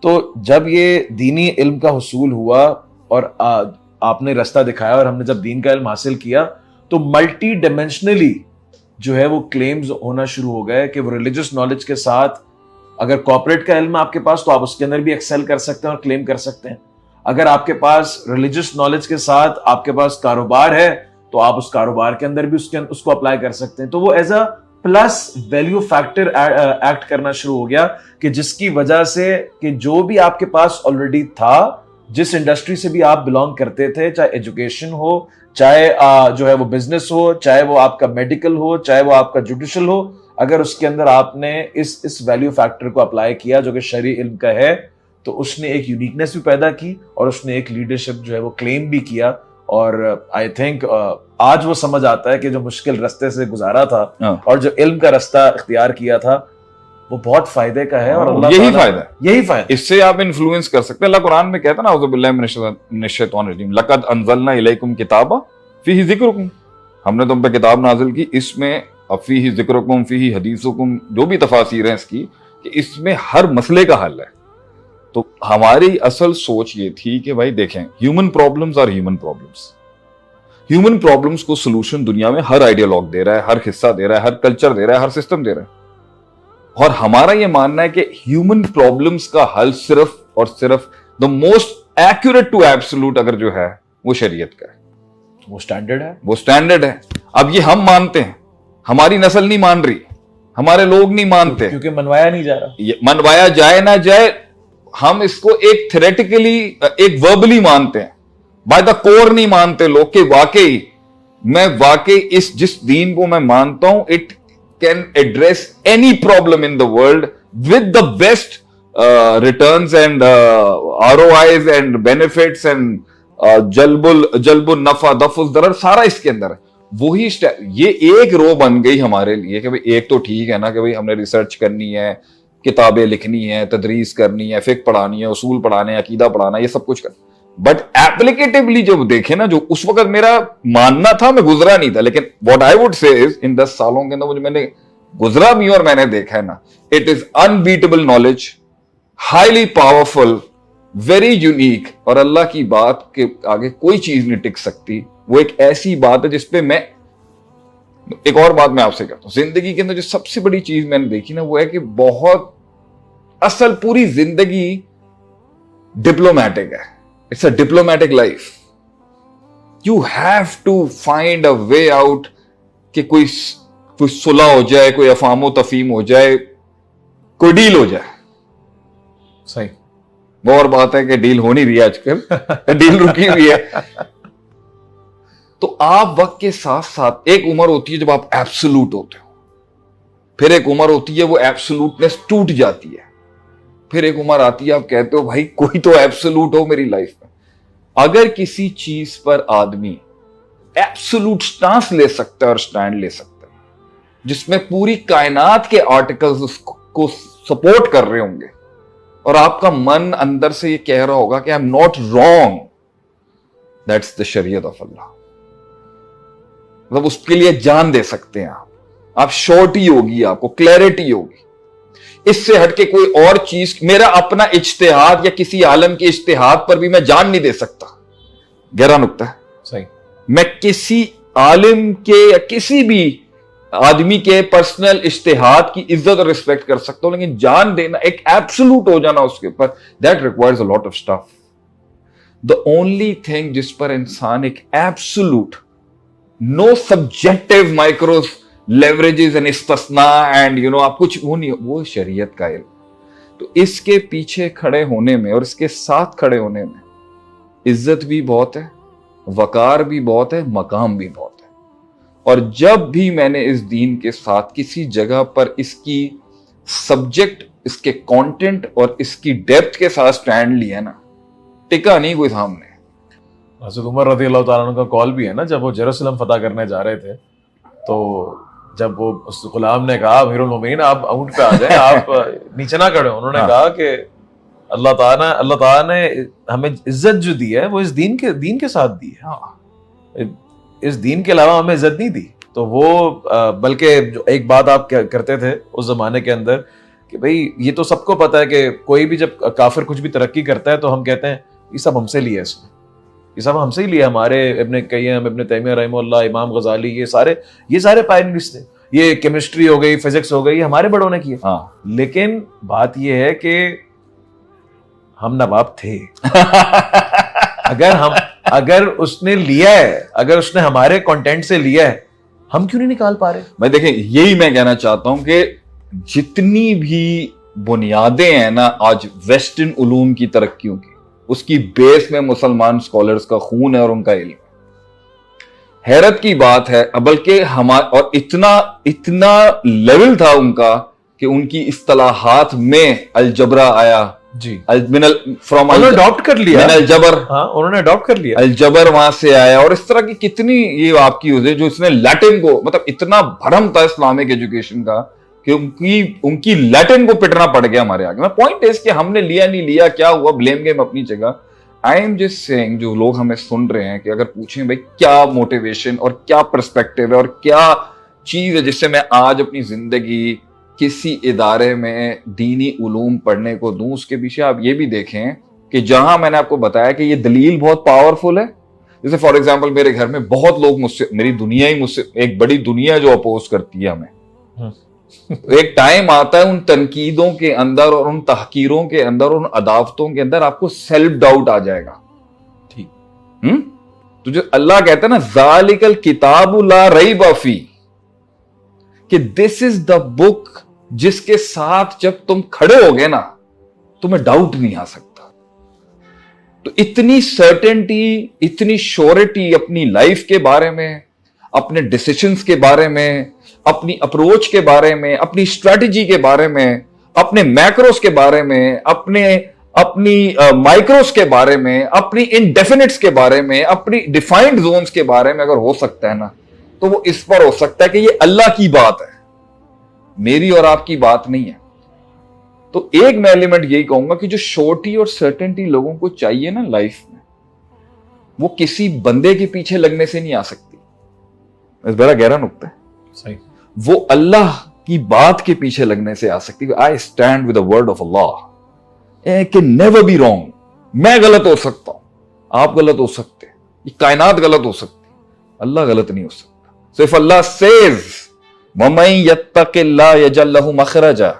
तो जब ये दीनी इल्म का हुसूल हुआ और आपने रास्ता दिखाया और हमने जब दीन का इल्म हासिल किया, तो मल्टी डायमेंशनली जो है वो क्लेम्स होना शुरू हो गए कि वो रिलीजियस नॉलेज के साथ, अगर कॉर्पोरेट का इल्म आपके पास तो आप उसके अंदर भी एक्सेल कर सकते हैं और क्लेम कर सकते हैं। अगर आपके पास रिलीजियस नॉलेज के साथ आपके पास कारोबार है तो आप उस कारोबार के अंदर भी उसको अप्लाई कर सकते हैं। तो वो as a plus value factor act करना शुरू हो गया कि जिसकी वजह से कि जो भी आपके पास ऑलरेडी था, जिस इंडस्ट्री से भी आप बिलोंग करते थे, चाहे एजुकेशन हो, चाहे जो है वो बिजनेस हो, चाहे वो आपका मेडिकल हो, चाहे वो आपका जुडिशल हो, अगर उसके अंदर आपने इस वैल्यू फैक्टर को अप्लाई किया जो कि शरई इल्म का है, तो उसने एक यूनिकनेस भी पैदा की और उसने एक लीडरशिप जो है वो क्लेम भी किया। और आई थिंक आज वो समझ आता है कि जो मुश्किल रास्ते से गुजारा था और जो इल्म का रास्ता इख्तियार किया था वो बहुत फायदे का है। और अल्लाह यही फायदा है, यही फायदा, इससे आप इन्फ्लुएंस कर सकते हैं। अल्लाह कुरान में कहता है ना, औज़ु बिल्लाहि मिनश शैतानिर रजीम, लक़द अंज़लना इलैकुम किताबा फ़ीही ज़िक्रुकुम, हमने तुम पे किताब नाजिल की, इसमें फ़ीही ज़िक्रुकुम फ़ीही हदीसुकुम, जो भी तफासीर हैं इसकी, कि इसमें हर मसले का हल है। तो हमारी असल सोच ये थी कि भाई देखें, human problems are human problems. Human problems को सोल्यूशन दुनिया में हर आइडियोलॉग दे रहा है, हर हिस्सा दे रहा है, हर कल्चर दे रहा है, हर सिस्टम दे रहा है। और हमारा ये मानना है कि ह्यूमन प्रॉब्लम्स का हल सिर्फ और सिर्फ the most accurate to absolute अगर जो है वो शरीयत का है, वो स्टैंडर्ड है, वो स्टैंडर्ड है। अब ये हम मानते हैं, हमारी नस्ल नहीं मान रही, हमारे लोग नहीं मानते, क्योंकि मनवाया नहीं जा रहा। ये मनवाया जाए ना जाए, हम इसको एक थ्योरेटिकली, एक वर्बली मानते हैं, बाय द कोर नहीं मानते लोग कि वाकई इस जिस दीन को मैं मानता हूं, it can address any problem in the world with the best returns and ROIs and benefits and जल्बुल नफा दफुल दरर, सारा इसके अंदर है। वही ये एक रो बन गई हमारे लिए कि भाई एक तो ठीक है ना कि भाई हमने रिसर्च करनी है, किताबें लिखनी है, तदरीस करनी है, फिक्र पढ़ानी है, उसूल पढ़ाने, अकीदा पढ़ाना, ये सब कुछ करना। बट एप्लीकेटिवली जब देखे ना, जो उस वक्त मेरा मानना था, मैं गुजरा नहीं था, लेकिन what I would say is in 10 सालों के अंदर मुझे मैंने गुजरा भी और मैंने देखा है ना, it is unbeatable knowledge, highly powerful, very unique, और अल्लाह की बात के आगे कोई चीज नहीं टिक सकती। वो एक ऐसी बात है जिसपे मैं, एक और बात मैं आपसे कहता हूं, जिंदगी के अंदर जो सबसे बड़ी चीज मैंने देखी ना, वो है कि बहुत असल पूरी जिंदगी डिप्लोमैटिक है। It's a diplomatic life. You have to find a way out कि कोई सुलह हो जाए, कोई अफामो तफीम हो जाए, कोई डील हो जाए। सही। वो और बात है कि डील हो नहीं रही आजकल, डील रुकी हुई है। तो आप वक्त के साथ साथ, एक उम्र होती है जब आप एब्सोल्यूट होते हो, फिर एक उम्र होती है वो एब्सोल्यूटनेस टूट जाती है, फिर एक उम्र आती है आप कहते हो भाई कोई तो एब्सोल्यूट हो मेरी लाइफ में। अगर किसी चीज पर आदमी एब्सोल्यूट स्टांस ले सकता है और स्टैंड ले सकता है, जिसमें पूरी कायनात के आर्टिकल्स उसको सपोर्ट कर रहे होंगे, और आपका मन अंदर से ये कह रहा होगा कि I am not wrong, that's the शरीयत ऑफ अल्लाह। मतलब उसके लिए जान दे सकते हैं आप श्योरिटी होगी, आपको क्लैरिटी होगी। इससे हटके कोई और चीज, मेरा अपना इज्तिहाद या किसी आलम के इज्तिहाद पर भी मैं जान नहीं दे सकता। गहरा नुक्ता है। सही। मैं किसी आलिम के या किसी भी आदमी के पर्सनल इज्तिहाद की इज्जत और रिस्पेक्ट कर सकता हूं, लेकिन जान देना, एक एब्सोल्यूट हो जाना उसके ऊपर, that requires a lot of stuff. The only thing जिस पर इंसान एक absolute, no subjective micro leverages and इस्तिस्ना एंड आप कुछ, वो नहीं, वो शरीयत का इल्म। तो इसके पीछे खड़े होने में और इसके साथ खड़े होने में इज्जत भी बहुत है, वकार भी बहुत है, मकाम भी बहुत है। और जब भी मैंने इस दीन के साथ किसी जगह पर इसकी सब्जेक्ट, इसके कंटेंट और इसकी डेप्थ के साथ स्टैंड लिया ना, टिका नहीं कोई सामने। हज़रत उमर रज़ी अल्लाह ताला अन्हु का कॉल भी है ना, जब वो जेरूसलम फतह करने जा रहे थे, तो जब वो उस गुलाम ने कहा अमीरुल मोमिनीन आप ऊंट पे आ जाए, आप नीचे ना खड़े हो, उन्होंने कहा कि अल्लाह ताला ने हमें इज्जत जो दी है वो इस दीन के साथ दी है, इस दीन के अलावा हमें इज्जत नहीं दी। तो वो बल्कि जो एक बात आप करते थे उस जमाने के अंदर कि भाई ये तो सबको पता है कि कोई भी जब काफिर कुछ भी तरक्की करता है तो हम कहते हैं ये सब हमसे लिया, इसने ये सब हमसे ही लिया, हमारे इब्न क़य्यिम, इब्न तैमिया रहमहुल्लाह, इमाम गजाली, ये सारे पायनियर्स थे। ये केमिस्ट्री हो गई, फिजिक्स हो गई, हमारे बड़ों ने किया। हाँ। लेकिन बात ये है कि हम नवाब थे। अगर उसने लिया है, अगर उसने हमारे कंटेंट से लिया है, हम क्यों नहीं निकाल पा रहे? मैं देखें, यही मैं कहना चाहता हूं कि जितनी भी बुनियादें हैं ना आज वेस्टर्न उलूम की तरक्कियों की, उसकी बेस में मुसलमान स्कॉलर्स का खून है और उनका इल्म। हैरत की बात है, बल्कि हमारा और इतना लेवल था उनका कि उनकी इस्तिलाहात में अलजबरा आया जी, फ्रॉम अडॉप्ट कर लिया, अलजबर, हाँ उन्होंने अडॉप्ट कर लिया, अलजबर वहां से आया। और इस तरह की कितनी ये आपकी यूज है जो इसने लैटिन को, मतलब इतना भरम था इस्लामिक एजुकेशन का कि उनकी लैटिन को पिटना पड़ गया हमारे आगे। मैं पॉइंट है कि हमने लिया नहीं लिया, क्या हुआ, ब्लेम गेम अपनी जगह। आई एम जस्ट सेइंग, जो लोग हमें सुन रहे हैं, कि अगर पूछें भाई क्या मोटिवेशन और क्या पर्सपेक्टिव है और क्या चीज है जिससे मैं आज अपनी जिंदगी किसी इदारे में दीनी उलूम पढ़ने को दूं, उसके पीछे आप ये भी देखें कि जहां मैंने आपको बताया कि ये दलील बहुत पावरफुल है। जैसे फॉर एग्जाम्पल मेरे घर में बहुत लोग मुझसे, मेरी दुनिया ही मुझसे, एक बड़ी दुनिया जो अपोज करती है हमें, एक टाइम आता है उन तनकीदों के अंदर और उन तहकीरों के अंदर और उन अदावतों के अंदर आपको सेल्फ डाउट आ जाएगा। ठीक। तो जो अल्लाह कहता है ना, ज़ालिकल किताबु ला रैब फी, कि दिस इज द बुक जिसके साथ जब तुम खड़े होगे ना तुम्हें डाउट नहीं आ सकता। तो इतनी सर्टेनिटी, इतनी श्योरिटी अपनी लाइफ के बारे में, अपने डिसीजंस के बारे में, अपनी अप्रोच के बारे में, अपनी स्ट्रेटजी के बारे में, अपने मैक्रोस के बारे में, अपनी माइक्रोस के बारे में, अपनी इनडेफिनिट्स के बारे में, अपनी डिफाइंड जोन्स के बारे में अगर हो सकता है ना, तो वो इस पर हो सकता है कि ये अल्लाह की बात है, मेरी और आपकी बात नहीं है। तो एक मैं एलिमेंट यही कहूंगा कि जो श्योरिटी और सर्टेनिटी लोगों को चाहिए ना लाइफ में, वो किसी बंदे के पीछे लगने से नहीं आ सकती। बड़ा गहरा नुक्ता है। सही। वो अल्लाह की बात के पीछे लगने से आ सकती है। I stand with the word of Allah, can never be wrong. मैं गलत हो सकता हूं, आप गलत हो सकते हैं, ये कायनात गलत हो सकती, अल्लाह गलत नहीं हो सकता। सो इफ अल्लाह सेज वमन यत्तकिल्लाह यजअल लहू मखरजा,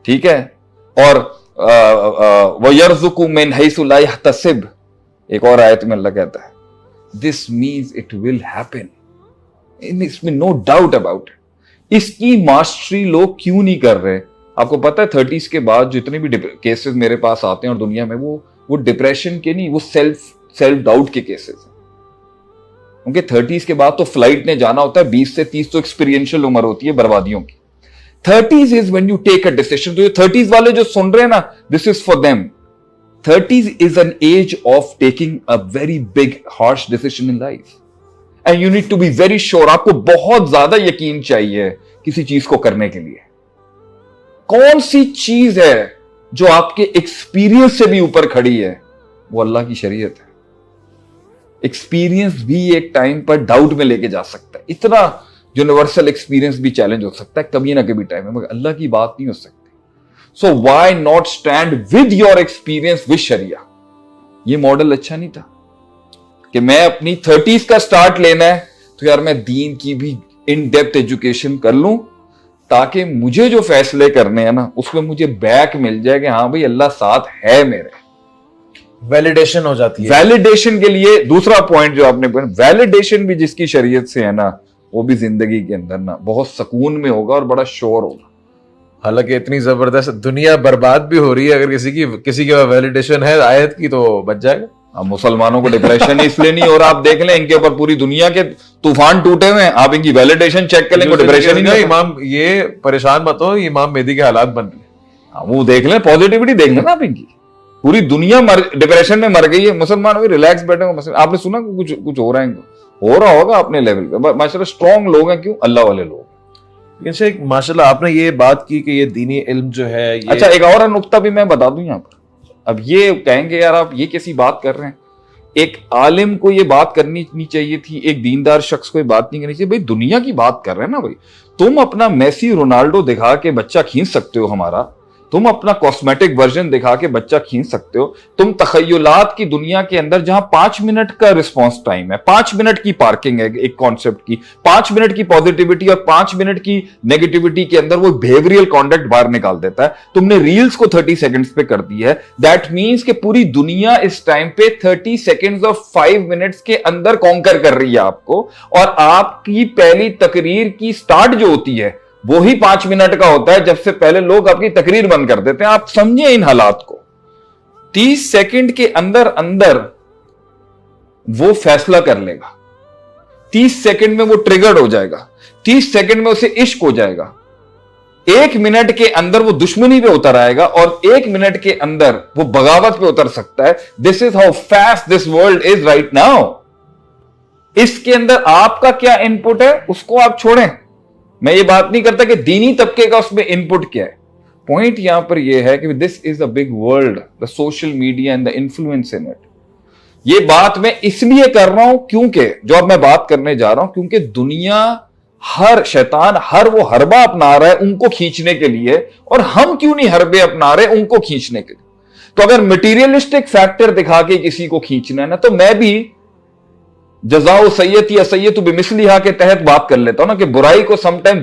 ठीक है, और वयरज़ुकु मिन हैसु ला यहतसिब, एक और आयत में अल्लाह कहता है this means it will happen, इसमें नो डाउट अबाउट इट। इसकी मास्टरी लोग क्यों नहीं कर रहे? आपको पता है 30s के बाद जितने भी केसेस मेरे पास आते हैं और दुनिया में, वो डिप्रेशन के नहीं, वो सेल्फ डाउट के केसेस हैं। उनके 30s के बाद तो फ्लाइट ने जाना होता है, 20 से 30 तो एक्सपीरियंशियल उम्र होती है बर्बादियों की। 30s is when you take a decision. तो ये 30s वाले जो सुन रहे हैं ना, this is for them. 30s is an age of taking a very big harsh decision in life, and you need to be very sure. आपको बहुत ज्यादा यकीन चाहिए किसी चीज को करने के लिए। कौन सी चीज है जो आपके एक्सपीरियंस से भी ऊपर खड़ी है? वो अल्लाह की शरीयत है। एक्सपीरियंस भी एक टाइम पर डाउट में लेके जा सकता है, इतना यूनिवर्सल एक्सपीरियंस भी चैलेंज हो सकता है कभी ना कभी टाइम में, मगर अल्लाह की बात नहीं हो सकती। So why not stand with your experience with शरिया? ये मॉडल अच्छा नहीं था कि मैं अपनी 30s का स्टार्ट लेना है तो यार मैं दीन की भी इन डेप्थ एजुकेशन कर लूं, ताकि मुझे जो फैसले करने हैं ना उसमें मुझे बैक मिल जाए कि हाँ भाई अल्लाह साथ है मेरे। वैलिडेशन हो जाती है। वैलिडेशन के लिए दूसरा पॉइंट जो आपने बोला, वैलिडेशन भी जिसकी शरीयत से है ना, वो भी जिंदगी के अंदर ना बहुत सुकून में होगा और बड़ा श्योर होगा। हालांकि इतनी जबरदस्त दुनिया बर्बाद भी हो रही है, अगर किसी के वैलिडेशन है आयत की तो बच जाएगा। अब मुसलमानों को डिप्रेशन इसलिए नहीं हो रहा, आप देख लें इनके ऊपर पूरी दुनिया के तूफान टूटे हुए हैं, आप इनकी वैलिडेशन चेक कर लेंगे, डिप्रेशन ही नहीं। इमाम ये परेशान मत हो, इमाम मेहदी के हालात बन रहे, वो देख लें, पॉजिटिविटी देख लें ना आप इनकी। पूरी दुनिया डिप्रेशन में मर गई है, मुसलमान भी रिलैक्स बैठे हो। आपने सुना कुछ हो रहा है इनको? हो रहा होगा अपने लेवल पे। माशाल्लाह स्ट्रॉन्ग लोग हैं, क्यों? अल्लाह वाले लोग। इनसे माशाल्लाह आपने ये बात की कि ये दीनी इल्म जो है ये... अच्छा, एक और नुक्ता भी मैं बता दूं यहाँ पर। अब ये कहेंगे यार आप ये कैसी बात कर रहे हैं, एक आलिम को ये बात करनी नहीं चाहिए थी, एक दीनदार शख्स को ये बात नहीं करनी चाहिए। भाई दुनिया की बात कर रहे हैं ना भाई, तुम अपना मेसी रोनाल्डो दिखा के बच्चा खींच सकते हो हमारा, तुम अपना कॉस्मेटिक वर्जन दिखा के बच्चा खींच सकते हो, तुम तखय्युलात की दुनिया के अंदर जहां 5 मिनट का रिस्पॉन्स टाइम है, 5 मिनट की पार्किंग है एक कॉन्सेप्ट की, 5 मिनट की पॉजिटिविटी और 5 मिनट की नेगेटिविटी के अंदर वो बिहेवियरल कॉन्डक्ट बाहर निकाल देता है। तुमने रील्स को 30 सेकंड्स पे कर दी है। दैट मीन्स कि पूरी दुनिया इस टाइम पे 30 सेकंड्स और 5 मिनट्स के अंदर कॉन्कर कर रही है आपको, और आपकी पहली तकरीर की स्टार्ट जो होती है वो ही 5 मिनट का होता है, जब से पहले लोग आपकी तकरीर बंद कर देते हैं। आप समझे इन हालात को। 30 सेकंड के अंदर अंदर वो फैसला कर लेगा, 30 सेकंड में वो ट्रिगर्ड हो जाएगा, 30 सेकंड में उसे इश्क हो जाएगा, 1 मिनट के अंदर वो दुश्मनी पे उतर आएगा, और 1 मिनट के अंदर वो बगावत पे उतर सकता है। This is how fast this world is right now. इसके अंदर आपका क्या इनपुट है उसको आप छोड़ें। मैं ये बात नहीं करता कि दीनी तबके का उसमें इनपुट क्या है। पॉइंट यहां पर यह है कि this is a big world, the social media and the influence in it. ये बात मैं इसलिए कर रहा हूं क्योंकि जो अब मैं बात करने जा रहा हूं, क्योंकि दुनिया हर शैतान हर वो हरबा अपना रहा है उनको खींचने के लिए, और हम क्यों नहीं हरबे अपना रहे उनको खींचने के लिए। तो अगर मटीरियलिस्टिक फैक्टर दिखा के किसी को खींचना है ना, तो मैं भी जजाओ सैयती असैयतु बिमिस्लिहा के तहत बात कर लेता हूं ना, कि बुराई को समटाइम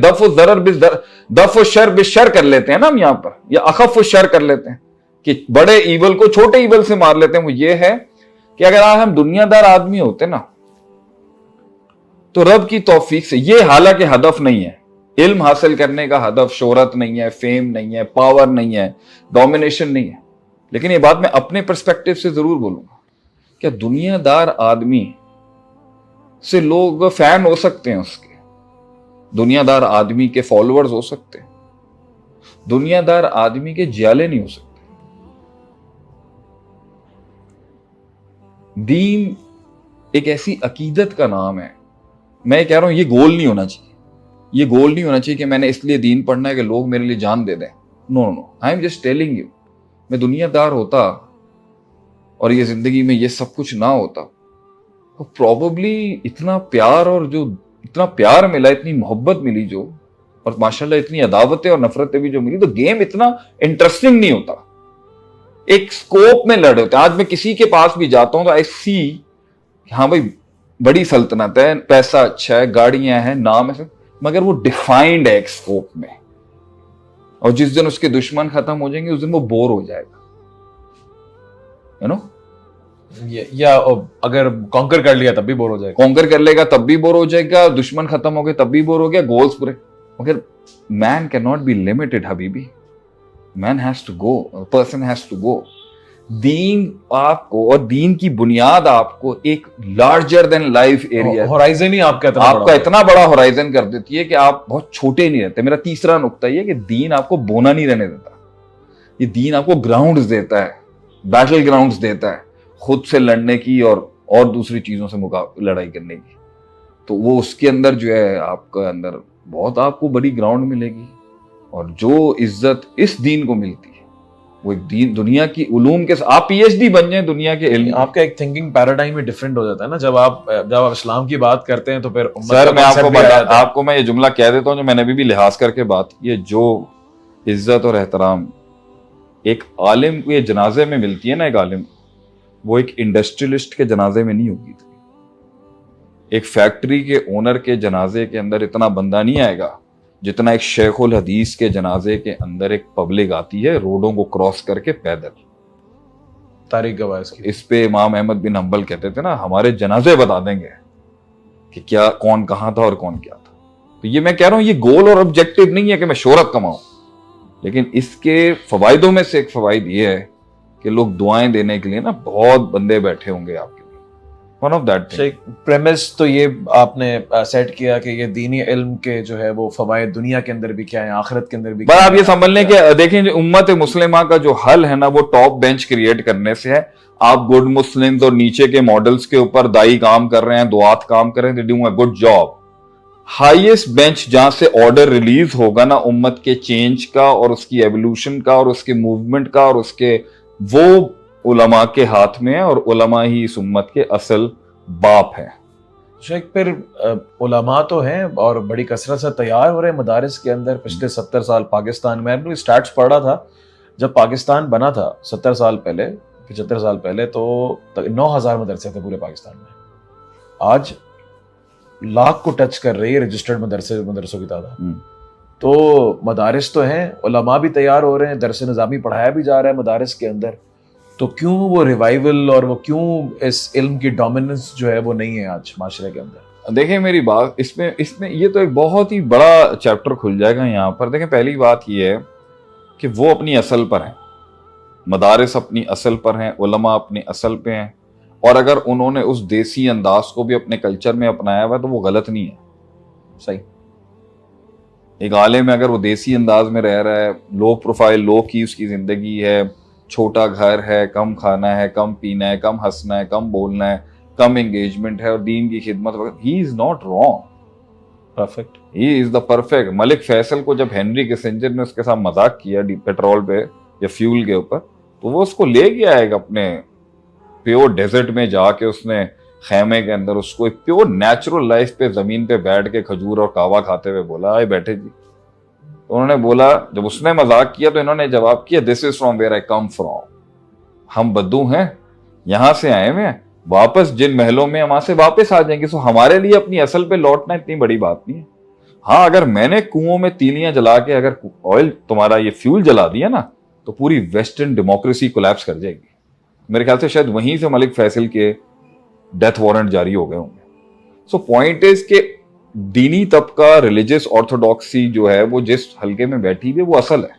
दफ शर बिशर कर लेते हैं ना हम यहां पर, या अखफ शर कर लेते हैं कि बड़े ईवल को छोटे ईवल से मार लेते हैं। वो ये है कि अगर आज हम दुनियादार आदमी होते ना, तो रब की तौफीक से, ये हालांकि हदफ नहीं है, इल्म हासिल करने का हदफ शोहरत नहीं है, फेम नहीं है, पावर नहीं है, डोमिनेशन नहीं है, लेकिन ये बात मैं अपने पर्सपेक्टिव से जरूर बोलूंगा, क्या दुनियादार आदमी से लोग फैन हो सकते हैं, उसके दुनियादार आदमी के फॉलोअर्स हो सकते हैं, दुनियादार आदमी के जियाले नहीं हो सकते। दीन एक ऐसी अकीदत का नाम है, मैं कह रहा हूं ये गोल नहीं होना चाहिए, ये गोल नहीं होना चाहिए कि मैंने इसलिए दीन पढ़ना है कि लोग मेरे लिए जान दे दें। No no, I am just telling you, मैं दुनियादार होता और ये जिंदगी में ये सब कुछ ना होता, तो प्रोबेबली इतना प्यार, और जो इतना प्यार मिला, इतनी मोहब्बत मिली जो, और माशाल्लाह इतनी अदावतें और नफरतें भी जो मिली, तो गेम इतना इंटरेस्टिंग नहीं होता। एक स्कोप में लड़े होते। आज मैं किसी के पास भी जाता हूं तो आई सी, हाँ भाई बड़ी सल्तनत है, पैसा अच्छा है, गाड़ियां हैं, नाम है, मगर वो डिफाइंड है एक स्कोप में, और जिस दिन उसके दुश्मन खत्म हो जाएंगे उस दिन वो बोर हो जाएगा, यू नो। या अगर कॉन्कर कर लिया तब भी बोर हो जाएगा, कॉन्कर कर लेगा तब भी बोर हो जाएगा, दुश्मन खत्म हो गए तब भी बोर हो गया, गोल्स पूरे। मगर man can not be limited हबीबी, man has to go, person has to go. दीन आपको, और दीन की बुनियाद आपको एक larger than life area, horizon ही आपका इतना बड़ा होराइजन कर देती है कि आप बहुत छोटे नहीं रहते। मेरा तीसरा नुक्ता यह कि दीन आपको बोना नहीं रहने देता, ये दीन आपको ग्राउंड्स देता है, बैटल ग्राउंड्स देता है, खुद से लड़ने की और दूसरी चीजों से लड़ाई करने की। तो वो उसके अंदर जो है, आपका अंदर बहुत आपको बड़ी ग्राउंड मिलेगी, और जो इज्जत इस दीन को मिलती है वो एक दीन, दुनिया की उलूम के, आप पीएचडी बन जाए दुनिया के इल्म, आपका एक थिंकिंग पैराडाइम में डिफरेंट हो जाता है ना। जब आप इस्लाम की बात करते हैं तो फिर सर मैं आपको मैं ये जुमला कह देता हूँ जो मैंने भी लिहाज करके बात की है, जो इज्जत और एहतराम एक आलिम को ये जनाजे में मिलती है ना, एक आलिम, वो एक इंडस्ट्रियलिस्ट के जनाजे में नहीं होगी। एक फैक्ट्री के ओनर के जनाजे के अंदर इतना बंदा नहीं आएगा जितना एक शेखुल हदीस के जनाजे के अंदर एक पब्लिक आती है रोडों को क्रॉस करके पैदल। तारीख गवाह इसकी। इस पे इमाम अहमद बिन हंबल कहते थे ना, हमारे जनाजे बता देंगे कि क्या कौन कहां था और कौन क्या था। तो ये मैं कह रहा हूं, ये गोल और ऑब्जेक्टिव नहीं है कि मैं शोहरत कमाऊं, लेकिन इसके फवायदों में से एक फवायद ये है कि लोग दुआएं देने के लिए ना बहुत बंदे बैठे होंगे आपके लिए। वन ऑफ दैट प्रेमिस तो ये आपने सेट किया कि ये दीनी इल्म के जो है वो फवायद दुनिया के अंदर भी क्या है, आखिरत के अंदर भी क्या है। आप ये समझ लें कि देखें, जो उम्मत मुस्लिमा का जो हल है ना, वो टॉप बेंच क्रिएट करने से है। आप गुड मुस्लिम्स और नीचे के मॉडल्स के ऊपर दाई काम कर रहे हैं, दुआत काम कर रहे हैं, they doing a good job. Highest bench जहां से ऑर्डर रिलीज होगा ना उम्मत के चेंज का और उसकी एवोल्यूशन का और उसके मूवमेंट का और उसके, वो उलमा के हाथ में है, और उलमा ही इस उम्मत के असल बाप है। शेख फिर उलमा तो हैं और बड़ी कसरत से तैयार हो रहे हैं मदारिस के अंदर। पिछले 70 साल पाकिस्तान में, मैंने स्टैट्स पढ़ा था, जब पाकिस्तान बना था 70 साल पहले, 75 साल पहले, तो 9,000 मदरसे थे पूरे पाकिस्तान में। आज लाख को टच कर रही है रजिस्टर्ड मदरसों की तादाद। तो मदारिस तो हैं, उलमा भी तैयार हो रहे हैं, दरस निज़ामी पढ़ाया भी जा रहा है मदारिस के अंदर, तो क्यों वो रिवाइवल और वो क्यों इस इल्म की डोमिनेंस जो है वो नहीं है आज माशरे के अंदर? देखें मेरी बात, इसमें ये तो एक बहुत ही बड़ा चैप्टर खुल जाएगा यहाँ पर। देखें पहली बात ये है कि वो अपनी असल पर हैं, मदारिस अपनी असल पर हैं, उलमा अपनी असल पे हैं, और अगर उन्होंने उस देसी अंदाज को भी अपने कल्चर में अपनाया हुआ तो वो गलत नहीं है, सही। एक आलिम अगर वो देसी अंदाज में रह रहा है, लो प्रोफाइल, लो की उसकी जिंदगी है, छोटा घर है, कम खाना है, कम पीना है, कम हंसना है, कम बोलना है, कम एंगेजमेंट है, और दीन की खिदमत, he is not wrong, perfect, he is the perfect. Malik Faisal को जब हेनरी किसिंजर ने उसके साथ मजाक किया पेट्रोल पे या फ्यूल के ऊपर, तो वो उसको ले गया एक अपने प्योर डेजर्ट में जाके, उसने खेमे के अंदर उसको एक प्योर नेचुरल लाइफ पे जमीन पे बैठ के खजूर और कावा खाते हुए बोला, आए बैठे जी। तो उन्होंने बोला, जब उसने मजाक किया तो इन्होंने जवाब किया, this is from where I come from, हम बद्दू हैं, यहां से आए हुए हैं, वापस जिन महलों में वहां से वापस आ जाएंगे। सो हमारे लिए अपनी असल पे लौटना इतनी बड़ी बात नहीं है। हाँ, अगर मैंने कुओं में तीलियां जला के अगर ऑयल तुम्हारा ये फ्यूल जला दिया ना, तो पूरी वेस्टर्न डेमोक्रेसी कोलैप्स कर जाएगी। मेरे ख्याल से शायद वहीं से मलिक फैसल के डेथ वारंट जारी हो गए होंगे। सो पॉइंट इज के दीनी तबका, रिलीजियस ऑर्थोडॉक्सी जो है वो जिस हल्के में बैठी हुई है वो असल है।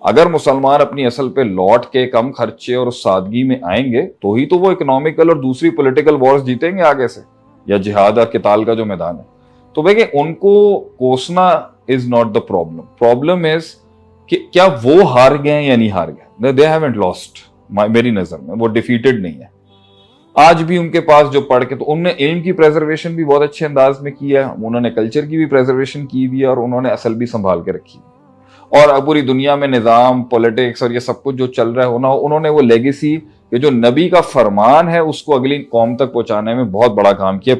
अगर मुसलमान अपनी असल पे लौट के कम खर्चे और उस सादगी में आएंगे तो ही तो वो इकोनॉमिकल और दूसरी पॉलिटिकल वॉर्स जीतेंगे आगे से, या जिहाद और किताल का जो मैदान है। तो देखिए, उनको कोसना is not the problem. Problem is कि क्या वो हार गए या नहीं हार गए। दे हैवंट लॉस्ट, मेरी नजर में वो डिफीटेड नहीं है। आज भी उनके पास जो पढ़ के, तो उन्होंने इल्म की प्रेजर्वेशन भी बहुत अच्छे अंदाज में की है, उन्होंने कल्चर की भी प्रेजर्वेशन की हुई है, और उन्होंने असल भी संभाल के रखी है। और अब पूरी दुनिया में निजाम, पॉलिटिक्स और ये सब कुछ जो चल रहा है होना, उन्होंने वो लेगेसी, ये जो नबी का फरमान है उसको अगली कौम तक पहुंचाने में बहुत बड़ा काम किया।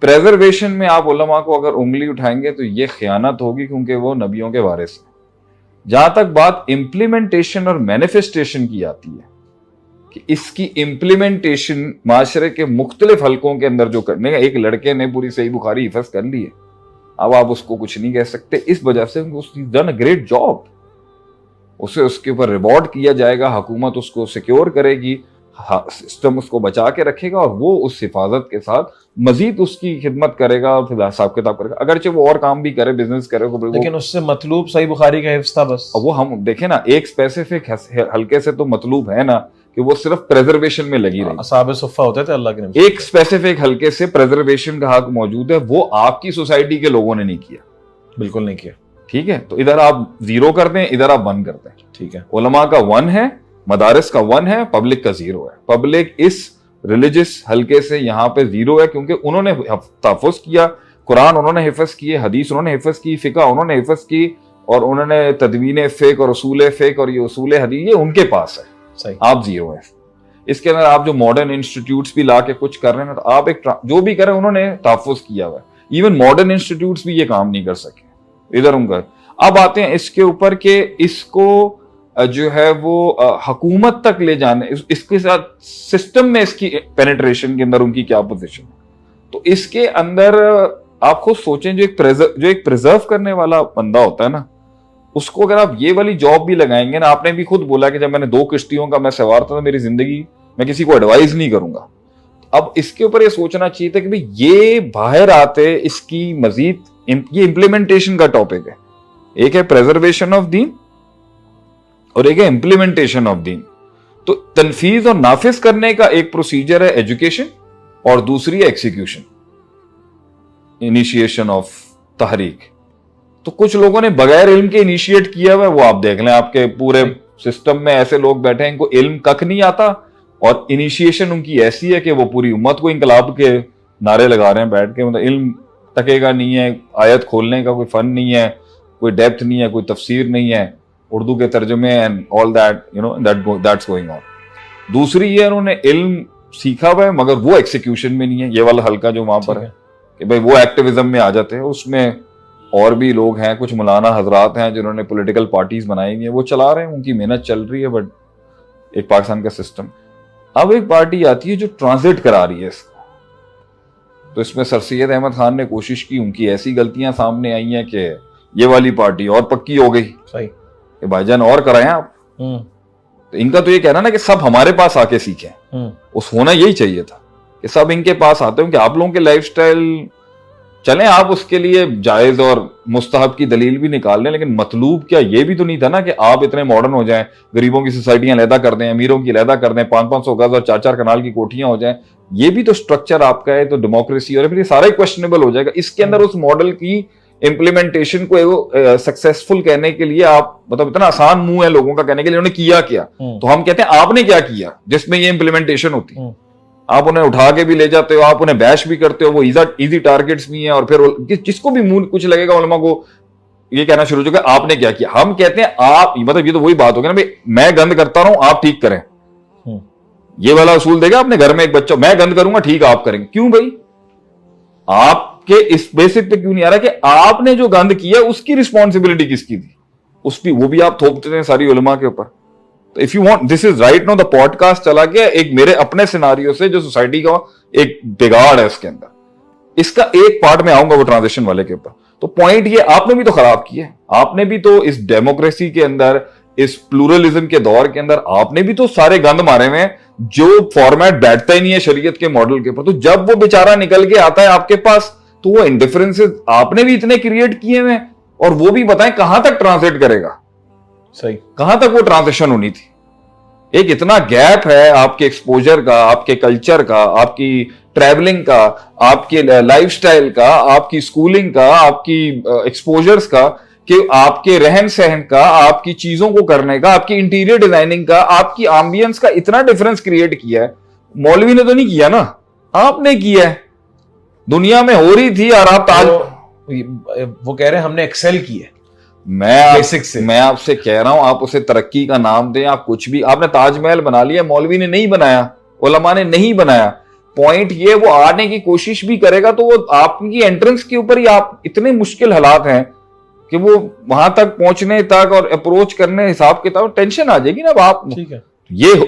प्रेजर्वेशन में आप उलमा को अगर उंगली उठाएंगे तो ये खयानत होगी, क्योंकि वो नबियों के वारिस हैं। जहां तक बात इम्प्लीमेंटेशन और मैनिफेस्टेशन की आती है कि इसकी इम्प्लीमेंटेशन माशरे के मुख्तलिफ हलकों के अंदर जो करने का, एक लड़के ने पूरी सही बुखारी हिफज कर ली है, अब आप उसको कुछ नहीं कह सकते। इस वजह से डन अ ग्रेट जॉब, उसे उसके ऊपर रिवॉर्ड किया जाएगा, हुकूमत उसको सिक्योर करेगी, सिस्टम उसको बचा के रखेगा, और वो उस हिफाजत के साथ मजीद उसकी खिदमत करेगा और फिर हिसाब किताब करेगा। अगरचे वो और काम भी करे, बिजनेस करे, लेकिन उससे मतलूब सही बुखारी का हिफ्ज था बस। वो हम देखें ना, एक स्पेसिफिक हल्के से तो मतलूब है ना कि वो सिर्फ प्रेजर्वेशन में लगी रही। असहाब सुफ़्फ़ा होते थे अल्लाह के नबी। एक स्पेसिफिक हल्के से प्रेजर्वेशन का हक मौजूद है, वो आपकी सोसाइटी के लोगों ने नहीं किया, बिल्कुल नहीं किया। ठीक है, तो इधर आप 0 कर दें, इधर आप 1 कर दें। ठीक है, उलमा का 1 है, मदारिस का 1 है, पब्लिक का 0 है। पब्लिक इस रिलीजियस हल्के से यहाँ पे 0 है, क्योंकि उन्होंने तहफ़्फ़ुज़ किया, कुरान उन्होंने हिफज किए, हदीस उन्होंने हिफज की, फिका उन्होंने हिफज की, और उन्होंने तदवीन फ़िक़्ह और उसूल फ़िक़्ह और ये उसूल हदीस ये उनके पास है। सही, आप 0 है। इसके अंदर आप जो मॉडर्न इंस्टीट्यूट्स भी ला के कुछ कर रहे हैं, तो आप एक जो भी करें उन्होंने तहफ़्फ़ुज़ किया हुआ है। इवन मॉडर्न इंस्टीट्यूट्स भी ये काम नहीं कर सके, इधर उनका। अब आते हैं इसके ऊपर के इसको जो है वो हुकूमत तक ले जाने, इसके साथ सिस्टम में इसकी पेनिट्रेशन के अंदर उनकी क्या पोजीशन है। तो इसके अंदर आप खुद सोचें, जो एक प्रिजर्व करने वाला बंदा होता है ना, उसको अगर आप ये वाली जॉब भी लगाएंगे ना, आपने भी खुद बोला कि जब मैंने 2 किश्तियों का मैं सवार था, मेरी जिंदगी मैं किसी को एडवाइस नहीं करूंगा। अब इसके ऊपर ये सोचना चाहिए था कि भाई ये बाहर आते, इसकी मजीद ये इंप्लीमेंटेशन का टॉपिक है। एक है प्रेजर्वेशन ऑफ दीन और एक है इंप्लीमेंटेशन ऑफ दीन। तो तनफीज और नाफिज करने का एक प्रोसीजर है एजुकेशन, और दूसरी है एक्सिक्यूशन, इनिशिएशन ऑफ तहरीक। तो कुछ लोगों ने बगैर इल्म के इनिशिएट किया हुआ है, वो आप देख लें, आपके पूरे सिस्टम में ऐसे लोग बैठे हैं इनको इल्म कख नहीं आता, और इनिशिएशन उनकी ऐसी है कि वो पूरी उम्मत को इंकलाब के नारे लगा रहे हैं बैठ के। मतलब इल्म तकेगा नहीं है, आयत खोलने का कोई फन नहीं है, कोई डेप्थ नहीं है, कोई तफसीर नहीं है, उर्दू के तर्जुमे and all that, you know, that's going on. दूसरी ये, उन्होंने इल्म सीखा हुआ है मगर वो एक्सिक्यूशन में नहीं है। ये वाला हल्का जो वहां पर है कि भाई वो एक्टिविज्म में आ जाते हैं। उसमें और भी लोग हैं, कुछ मौलाना हजरात हैं जिन्होंने पॉलिटिकल पार्टीज बनाई हुई है, वो चला रहे हैं, उनकी मेहनत चल रही है, बट एक पाकिस्तान का सिस्टम। अब एक पार्टी आती है जो ट्रांजिट करा रही है इसको, तो इसमें सर सैयद अहमद खान ने कोशिश की, उनकी ऐसी गलतियां सामने आई हैं कि ये वाली पार्टी और पक्की हो गई। सही, कि भाईजान और कराएं आप। तो इनका तो ये कहना ना कि सब हमारे पास आके सीखें, उस होना यही चाहिए था कि सब इनके पास आते हो कि आप लोगों के लाइफस्टाइल चलें, आप उसके लिए जायज और मुस्तहब की दलील भी निकाल लें, लेकिन मतलूब क्या ये भी तो नहीं था ना कि आप इतने मॉडर्न हो जाएं, गरीबों की सोसाइटियां अलहदा कर दें, अमीरों की अलहदा कर दें, 500-500 गज और 4-4 कनाल की कोठियां हो जाएं। ये भी तो स्ट्रक्चर आपका है, तो डेमोक्रेसी और फिर ये सारा ही क्वेश्चनेबल हो जाएगा। इसके अंदर उस मॉडल की इंप्लीमेंटेशन को सक्सेसफुल कहने के लिए आप, मतलब इतना आसान मुंह है लोगों का कहने के लिए उन्होंने किया क्या, तो हम कहते हैं आपने क्या किया जिसमें ये इंप्लीमेंटेशन होती। आप उन्हें उठा के भी ले जाते हो, आप उन्हें बैश भी करते हो, वो इजी टारगेट्स भी हैं, और फिर जिसको भी मुंह कुछ लगेगा उलमा को ये कहना शुरू हो जाएगा आपने क्या किया। हम कहते हैं आप, मतलब ये तो वही बात होगी ना भाई, मैं गंद करता रहूं आप ठीक करें, ये वाला उसूल देगा अपने घर में एक बच्चा, मैं गंद करूंगा ठीक आप करेंगे। क्यों भाई, आपके इस बेसिक पे क्यों नहीं आ रहा कि आपने जो गंद किया उसकी रिस्पॉन्सिबिलिटी किसकी थी, उसकी वो भी आप थोपते हैं सारी उलमा के ऊपर। तो if you want, this is right know the podcast चला गया एक मेरे अपने सिनारियो से जो सोसाइटी का एक बिगाड़ है उसके अंदर, इसका एक पार्ट में आऊंगा वो ट्रांजिशन वाले के ऊपर। तो पॉइंट ये, आपने भी तो खराब किया है, आपने भी तो इस डेमोक्रेसी के अंदर, इस प्लूरलिज्म के दौर के अंदर आपने भी तो सारे गंद मारे हुए हैं, जो फॉर्मेट बैठता ही नहीं है शरीयत के मॉडल के ऊपर। तो जब वो बेचारा निकल के आता है आपके पास, तो वो इंडिफरेंसेस आपने भी इतने क्रिएट किए हुए हैं, और वो भी बताएं कहां तक ट्रांसलेट करेगा, सही कहां तक वो ट्रांजिशन होनी थी। एक इतना गैप है आपके एक्सपोजर का, आपके कल्चर का, आपकी ट्रैवलिंग का, आपके लाइफस्टाइल का, आपकी स्कूलिंग का, आपकी एक्सपोजर्स का, कि आपके रहन सहन का, आपकी चीजों को करने का, आपकी इंटीरियर डिजाइनिंग का, आपकी एम्बियंस का इतना डिफरेंस क्रिएट किया है। मौलवी ने तो नहीं किया ना, आपने किया है। दुनिया में हो रही थी और आप आज वो कह रहे हैं हमने एक्सेल किया है। मैं आपसे कह रहा हूं, आप उसे तरक्की का नाम दें, आप कुछ भी। आपने ताजमहल बना लिया, मौलवी ने नहीं बनाया, उलमा ने नहीं बनाया। पॉइंट ये, वो आने की कोशिश भी करेगा तो वो आपकी एंट्रेंस के ऊपर ही आप, इतने मुश्किल हालात हैं कि वो वहां तक पहुंचने तक और अप्रोच करने हिसाब किताब टेंशन आ जाएगी ना। अब आप, ठीक है,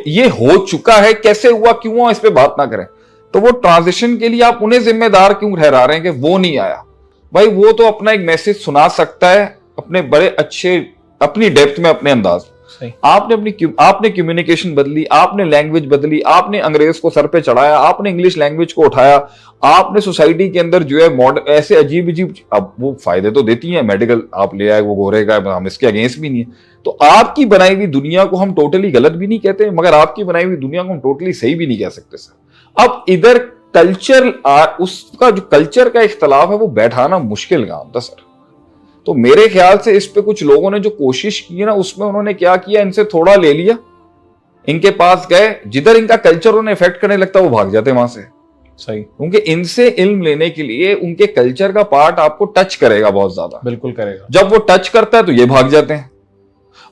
ये हो चुका है, कैसे हुआ, क्यों हुआ, इस पे बात ना करें। तो वो ट्रांजिशन के लिए आप उन्हें जिम्मेदार क्यों ठहरा रहे हैं कि वो नहीं आया? भाई वो तो अपना एक मैसेज सुना सकता है अपने बड़े अच्छे, अपनी डेप्थ में, अपने अंदाज। आपने कम्युनिकेशन बदली, आपने लैंग्वेज बदली, आपने अंग्रेज को सर पे चढ़ाया, आपने इंग्लिश लैंग्वेज को उठाया, आपने सोसाइटी के अंदर जो है मॉडर्न ऐसे अजीब अजीब, अब वो फायदे तो देती है, मेडिकल आप ले आए, वो गोरे का, हम इसके अगेंस्ट भी नहीं है। तो आपकी बनाई हुई दुनिया को हम टोटली गलत भी नहीं कहते, मगर आपकी बनाई हुई दुनिया को हम टोटली सही भी नहीं कह सकते सर। अब इधर कल्चर, उसका जो कल्चर का इख्तलाफ है वो बैठाना मुश्किल काम था सर। तो मेरे ख्याल से इस पे कुछ लोगों ने जो कोशिश की ना, उसमें उन्होंने क्या किया, इनसे थोड़ा ले लिया, इनके पास गए, जिधर इनका कल्चर उन्हें इफेक्ट करने लगता वो भाग जाते वहां से। सही, क्योंकि इनसे इल्म लेने के लिए उनके कल्चर का पार्ट आपको टच करेगा बहुत ज्यादा, बिल्कुल करेगा। जब वो टच करता है तो ये भाग जाते हैं,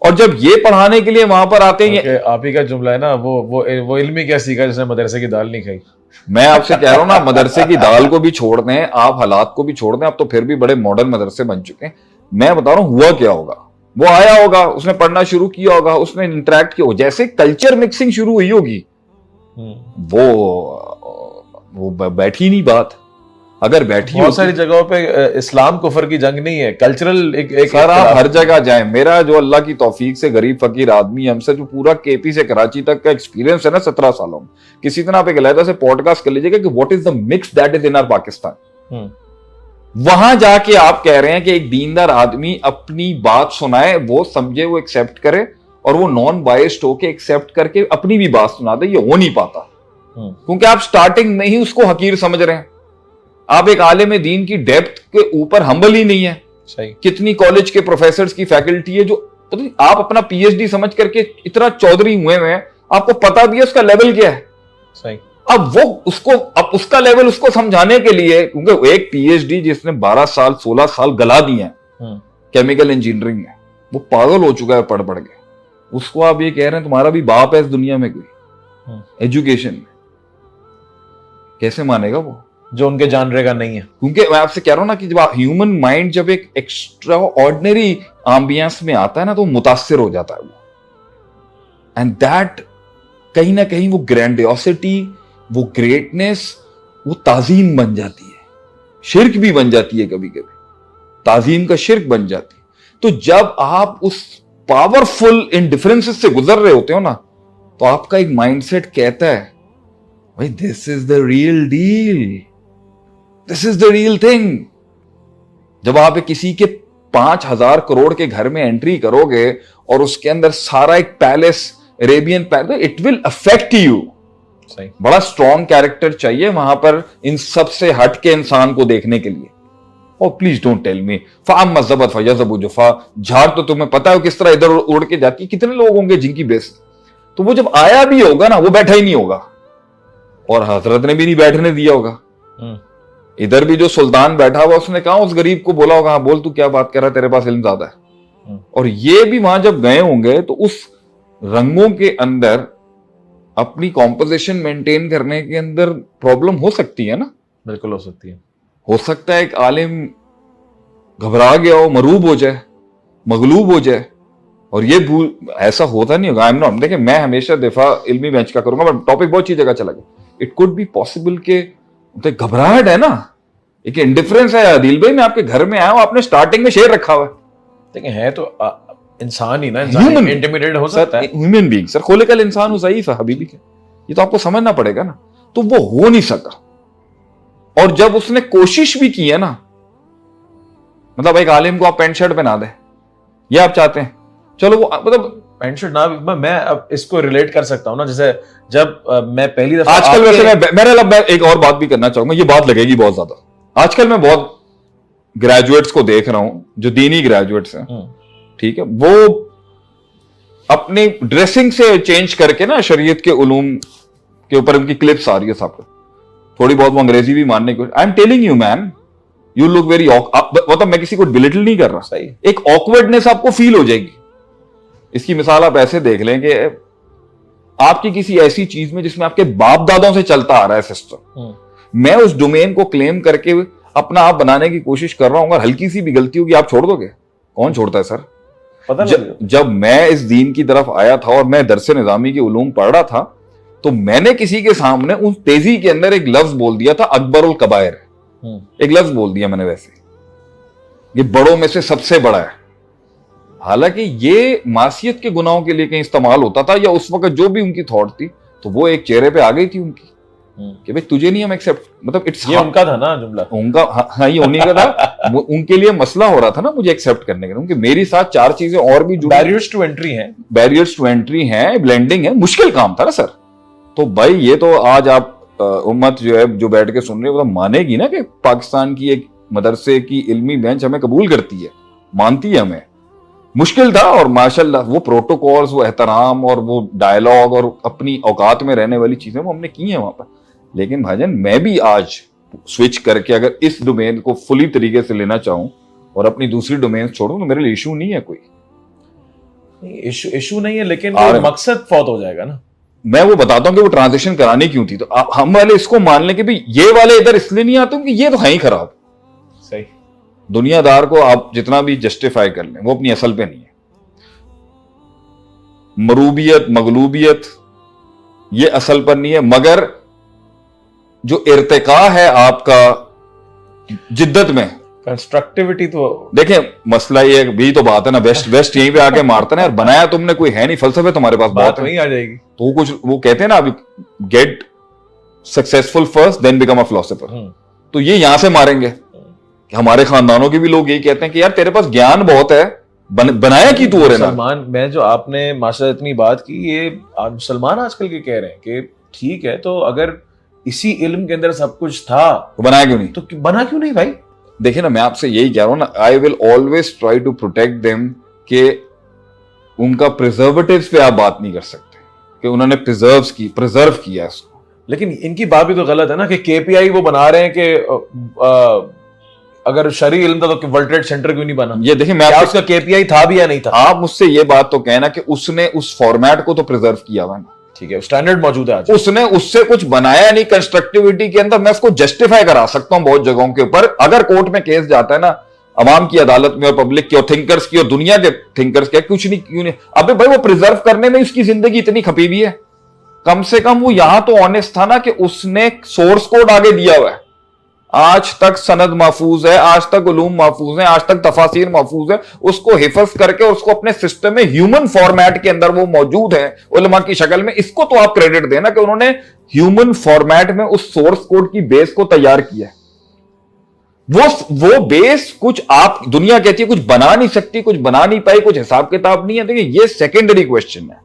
और जब ये पढ़ाने के लिए वहां पर आते हैं, आप ही का जुमला है ना, वो इल्मी क्या सीखा जिसने मदरसे की दाल नहीं खाई। मैं आपसे कह रहा हूं ना, मदरसे की दाल को भी छोड़ दें, आप हालात को भी छोड़ दें, अब तो फिर भी बड़े मॉडर्न मदरसे बन चुके हैं। मैं बता रहा हूं हुआ क्या होगा, वो आया होगा, उसने पढ़ना शुरू किया होगा, उसने इंटरेक्ट किया होगा, जैसे कल्चर मिक्सिंग शुरू हुई होगी, वो बैठी नहीं बात। अगर बैठी, बहुत सारी जगहों पे इस्लाम कुफर की जंग नहीं है, कल्चरल एक सर आप हर जगह जाएं। मेरा जो अल्लाह की तौफीक से गरीब फकीर आदमी, हमसे जो पूरा केपी से कराची तक का एक्सपीरियंस है ना 17 सालों में, किसी तरह आप एक अलहदा से पॉडकास्ट कर लीजिएगा कि what is the mix that is in our Pakistan. वहां जाके आप कह रहे हैं कि एक दीनदार आदमी अपनी बात सुनाए, वो समझे, वो एक्सेप्ट करे, और वो नॉन बायस्ड होके एक्सेप्ट करके अपनी भी बात सुना दे, ये हो नहीं पाता। क्योंकि आप स्टार्टिंग में ही उसको हकीर समझ रहे हैं। आप एक आलिम दीन की डेप्थ के ऊपर हम्बल ही नहीं है। सही, कितनी कॉलेज के प्रोफेसर्स की फैकल्टी है जो आप अपना पीएचडी समझ करके इतना चौधरी हुए हैं, आपको पता भी है उसका लेवल क्या है। सही, अब वो उसको, अब उसका लेवल उसको समझाने के लिए, क्योंकि एक पीएचडी जिसने 12 साल 16 साल गला दिए हैं केमिकल इंजीनियरिंग में, वो पागल हो चुका है पढ़ पढ़ के। उसको आप ये कह रहे हैं तुम्हारा भी बाप है इस दुनिया में कोई एजुकेशन में, कैसे मानेगा वो, जो उनके जानने का नहीं है। क्योंकि मैं आपसे कह रहा हूं ना कि जब ह्यूमन माइंड जब एक एक्स्ट्रा ऑर्डिनरी एम्बियंस में आता है ना, तो मुतासिर हो जाता है वो, एंड दैट कहीं ना कहीं वो ग्रैंडियोसिटी, वो ग्रेटनेस, वो ताजीम बन जाती है, शिर्क भी बन जाती है, कभी कभी ताजीम का शिर्क बन जाती है। तो जब आप उस पावरफुल इंडिफरेंसेस से गुजर रहे होते हो ना, तो आपका एक माइंडसेट कहता है भाई this is the real deal, this is the real thing. जब आप किसी के 5,000 करोड़ के घर में एंट्री करोगे और उसके अंदर सारा एक palace, Arabian palace, it will affect you. सही, बड़ा स्ट्रॉन्ग कैरेक्टर चाहिए वहां पर इन सब से हट के इंसान को देखने के लिए। और प्लीज डोंट टेल मी फाम मज़बत फयज़बु जुफा, झाड़ तो तुम्हें पता है किस तरह इधर उड़ के जाती है। कितने लोग होंगे जिनकी बेस, तो वो जब आया भी होगा ना, वो बैठा ही नहीं होगा, और हजरत ने भी नहीं बैठने दिया होगा। इधर भी जो सुल्तान बैठा हुआ, उसने कहा उस गरीब को बोला होगा, हाँ बोल तू क्या बात कर रहा है, तेरे पास इल्म ज्यादा है। और ये भी वहां जब गए होंगे तो उस रंगों के अंदर अपनी कॉम्पोजिशन मेंटेन करने के अंदर प्रॉब्लम हो सकती है ना। बिल्कुल हो सकती है। हो सकता है एक आलिम घबरा गया हो, मरूब हो जाए, मगलूब हो जाए, और ये भूल ऐसा होता नहीं होगा। आई एम नॉट, देखिए मैं हमेशा दिफा इल्मी बेंच का करूंगा, बट टॉपिक बहुत चीज जगह चला गया। इट कुड बी पॉसिबल के घबराहट है ना, एक इंडिफरेंस है। आदिल भाई मैं आपके घर में आया हूं, आपने स्टार्टिंग में शेर रखा हुआ है। देखिए है तो इंसान ही ना, इंसान इंटिमिडेट हो सकता है। ह्यूमन बीइंग सर, खोलेकल इंसान हो, ज़ईफ है हबीबी के, ये तो आपको समझना पड़ेगा ना। तो वो हो नहीं सका, और जब उसने कोशिश भी की है ना, मतलब एक आलिम को आप पैंट शर्ट पहना दे, ये आप चाहते हैं, चलो वो मतलब पैंट शर्ट ना, मैं अब इसको रिलेट कर सकता हूं ना, जैसे जब मैं पहली दफा आजकल वैसे मैं एक और बात भी करना चाहूंगा, ये बात लगेगी बहुत ज्यादा। आजकल मैं बहुत ग्रेजुएट्स को देख रहा हूं जो दीनी ग्रेजुएट्स हैं, ठीक है, वो अपनी ड्रेसिंग से चेंज करके ना शरीयत के उलूम के ऊपर उनकी क्लिप्स आ रही है साहब, थोड़ी बहुत वो अंग्रेजी भी मानने की। I am telling you man, you look very, मतलब मैं किसी को बिलिटल नहीं कर रहा, सही, एक ऑकवर्डनेस आपको फील हो जाएगी। इसकी मिसाल आप ऐसे देख लें कि आपकी किसी ऐसी चीज में जिसमें आपके बाप दादों से चलता आ रहा है सिस्टम, मैं उस डोमेन को क्लेम करके अपना आप बनाने की कोशिश कर रहा हूं, अगर हल्की सी भी गलती होगी आप छोड़ दोगे? कौन छोड़ता है सर? पता जब मैं इस दीन की तरफ आया था और मैं दरसे निजामी के उलूम पढ़ रहा था, तो मैंने किसी के सामने उस तेजी के अंदर एक लफ्ज बोल दिया था, अकबरुल कबायर, एक लफ्ज बोल दिया मैंने, वैसे ये बड़ों में से सबसे बड़ा है। हालांकि ये मासियत के गुनाहों के लिए कहीं इस्तेमाल होता था, या उस वक्त जो भी उनकी थॉट थी, तो वो एक चेहरे पे आ गई थी उनकी कि भाई तुझे नहीं हम एक्सेप्ट, मतलब इट्स, ये उनका था ना जुमला, उनका, हाँ ये उन्हीं का था। उनके लिए मसला हो रहा था ना मुझे एक्सेप्ट करने के, क्योंकि मेरे साथ चार चीजें और भी जुड़ी, बैरियर्स टू एंट्री हैं, बैरियर्स टू एंट्री हैं, ब्लेंडिंग है, मुश्किल काम था ना सर। तो भाई ये तो आज आप उम्मत जो है जो बैठ के सुन रही है वो तो मानेगी ना कि पाकिस्तान की एक मदरसे की इल्मी बेंच हमें कबूल करती है, मानती है हमें। मुश्किल था, और माशाल्लाह वो प्रोटोकॉल्स, वो एहतराम और वो डायलॉग और अपनी औकात में रहने वाली चीजें वो हमने की हैं वहां पर। लेकिन भाईजान मैं भी आज स्विच करके अगर इस डोमेन को फुली तरीके से लेना चाहूं और अपनी दूसरी डोमेन छोड़ूं, तो मेरे लिए इशू नहीं है कोई, इशू नहीं है, लेकिन मकसद फौत हो जाएगा ना। मैं वो बताता हूं कि वो ट्रांजिशन करानी क्यों थी। तो हम वाले इसको मान लें कि भाई ये वाले इधर इसलिए नहीं आते कि ये तो है ही खराब। सही, दुनियादार को आप जितना भी जस्टिफाई कर लें, वो अपनी असल पे नहीं है। मरूबियत, मगलूबियत, ये असल पर नहीं है, मगर जो इर्तिका है आपका जिद्दत में, कंस्ट्रक्टिविटी, तो देखें मसला ये भी तो बात है ना, वेस्ट यहीं पे आके मारता ना यार, बनाया तुमने कोई है नहीं, फलसफे तुम्हारे पास बात वहीं आ जाएगी। तो कुछ वो कहते हैं ना, अभी get successful first then become a philosopher, तो ये यहां से मारेंगे। हमारे खानदानों के भी लोग यही कहते हैं कि यार तेरे पास ज्ञान बहुत है, बनाया की तू, मुसलमान, मैं जो आपने माशाल्लाह इतनी बात की, ये मुसलमान आजकल के कह रहे हैं कि ठीक है, तो अगर इसी इल्म के अंदर सब कुछ था तो बनाया क्यों नहीं? तो बना क्यों नहीं भाई? देखिए ना, मैं आपसे यही कह रहा हूं ना, I will always try to protect them, कि उनका प्रिजर्वेटिव्स पे आप बात नहीं कर सकते कि उन्होंने प्रिजर्व किया इसको। लेकिन इनकी बात भी तो गलत है ना कि केपीआई वो बना रहे हैं कि अगर शरई इल्म था तो वर्ल्ड ट्रेड सेंटर क्यों नहीं बना? ये देखिए, मैं उसका केपीआई था भी या नहीं था? आप मुझसे ये बात तो कहना कि उसने उस फॉर्मेट को तो प्रिजर्व किया हुआ ना, ठीक है, स्टैंडर्ड मौजूद है आज। उसने उससे कुछ बनाया नहीं कंस्ट्रक्टिविटी के अंदर। मैं उसको जस्टिफाई करा सकता हूं बहुत जगहों के ऊपर, अगर कोर्ट में केस जाता है ना, अवाम की अदालत में और पब्लिक की और थिंकर्स की और दुनिया के थिंकर्स की, कुछ नहीं क्यों नहीं। अबे भाई वो प्रिजर्व करने में उसकी जिंदगी इतनी खपी हुई है, कम से कम वो यहां तो ऑनेस्ट था ना कि उसने सोर्स कोड आगे दिया हुआ है। आज तक सनद महफूज है, आज तक उलूम महफूज है, आज तक तफासिर महफूज है, उसको हिफज करके उसको अपने सिस्टम में ह्यूमन फॉर्मेट के अंदर वो मौजूद है उलमा की शक्ल में। इसको तो आप क्रेडिट देना कि उन्होंने ह्यूमन फॉर्मेट में उस सोर्स कोड की बेस को तैयार किया। वो बेस कुछ आप, दुनिया कहती है कुछ बना नहीं सकती, कुछ बना नहीं पाई, कुछ हिसाब किताब नहीं है। देखिए ये सेकेंडरी क्वेश्चन है।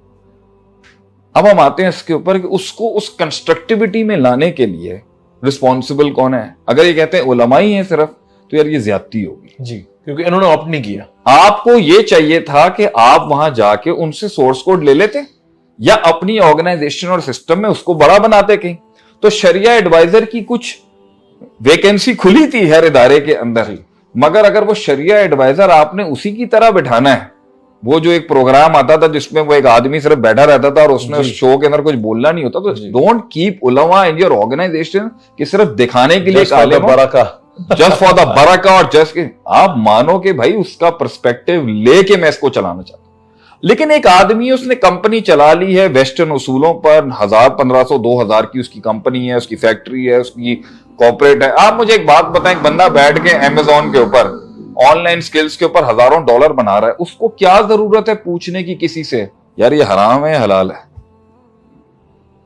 अब हम आते हैं इसके ऊपर कि उसको उस कंस्ट्रक्टिविटी में लाने के लिए रिस्पॉन्सिबल कौन है। अगर ये कहते हैं उलमा ही है सिर्फ, तो यार ये ज्यादती होगी जी, क्योंकि इन्होंने ऑप्ट नहीं किया। आपको ये चाहिए था कि आप वहां जाके उनसे सोर्स कोड ले लेते, या अपनी ऑर्गेनाइजेशन और सिस्टम में उसको बड़ा बनाते कहीं। तो शरिया एडवाइजर की कुछ वैकेंसी खुली थी हर इदारे के अंदर ही, मगर अगर वो शरिया एडवाइजर आपने उसी की तरह बिठाना है, वो जो एक प्रोग्राम आता था जिसमें वो एक आदमी सिर्फ बैठा रहता था और उसने उस शो के अंदर कुछ बोलना नहीं होता, तो डोंट कीप उलमा इन योर ऑर्गेनाइजेशन कि सिर्फ दिखाने के लिए जस्ट फॉर द बरका, और जस्ट आप मानो कि भाई उसका पर्सपेक्टिव लेके मैं इसको चलाना चाहता हूं। लेकिन एक आदमी है, उसने कंपनी चला ली है वेस्टर्न उसूलों पर, 1000 1500 2000 की उसकी कंपनी है, उसकी फैक्ट्री है, उसकी कॉर्पोरेट है। आप मुझे एक बात बताएं, एक बंदा बैठ के अमेजोन के ऊपर ऑनलाइन स्किल्स के ऊपर हजारों डॉलर बना रहा है, उसको क्या जरूरत है पूछने की किसी से यार ये हराम है हलाल है?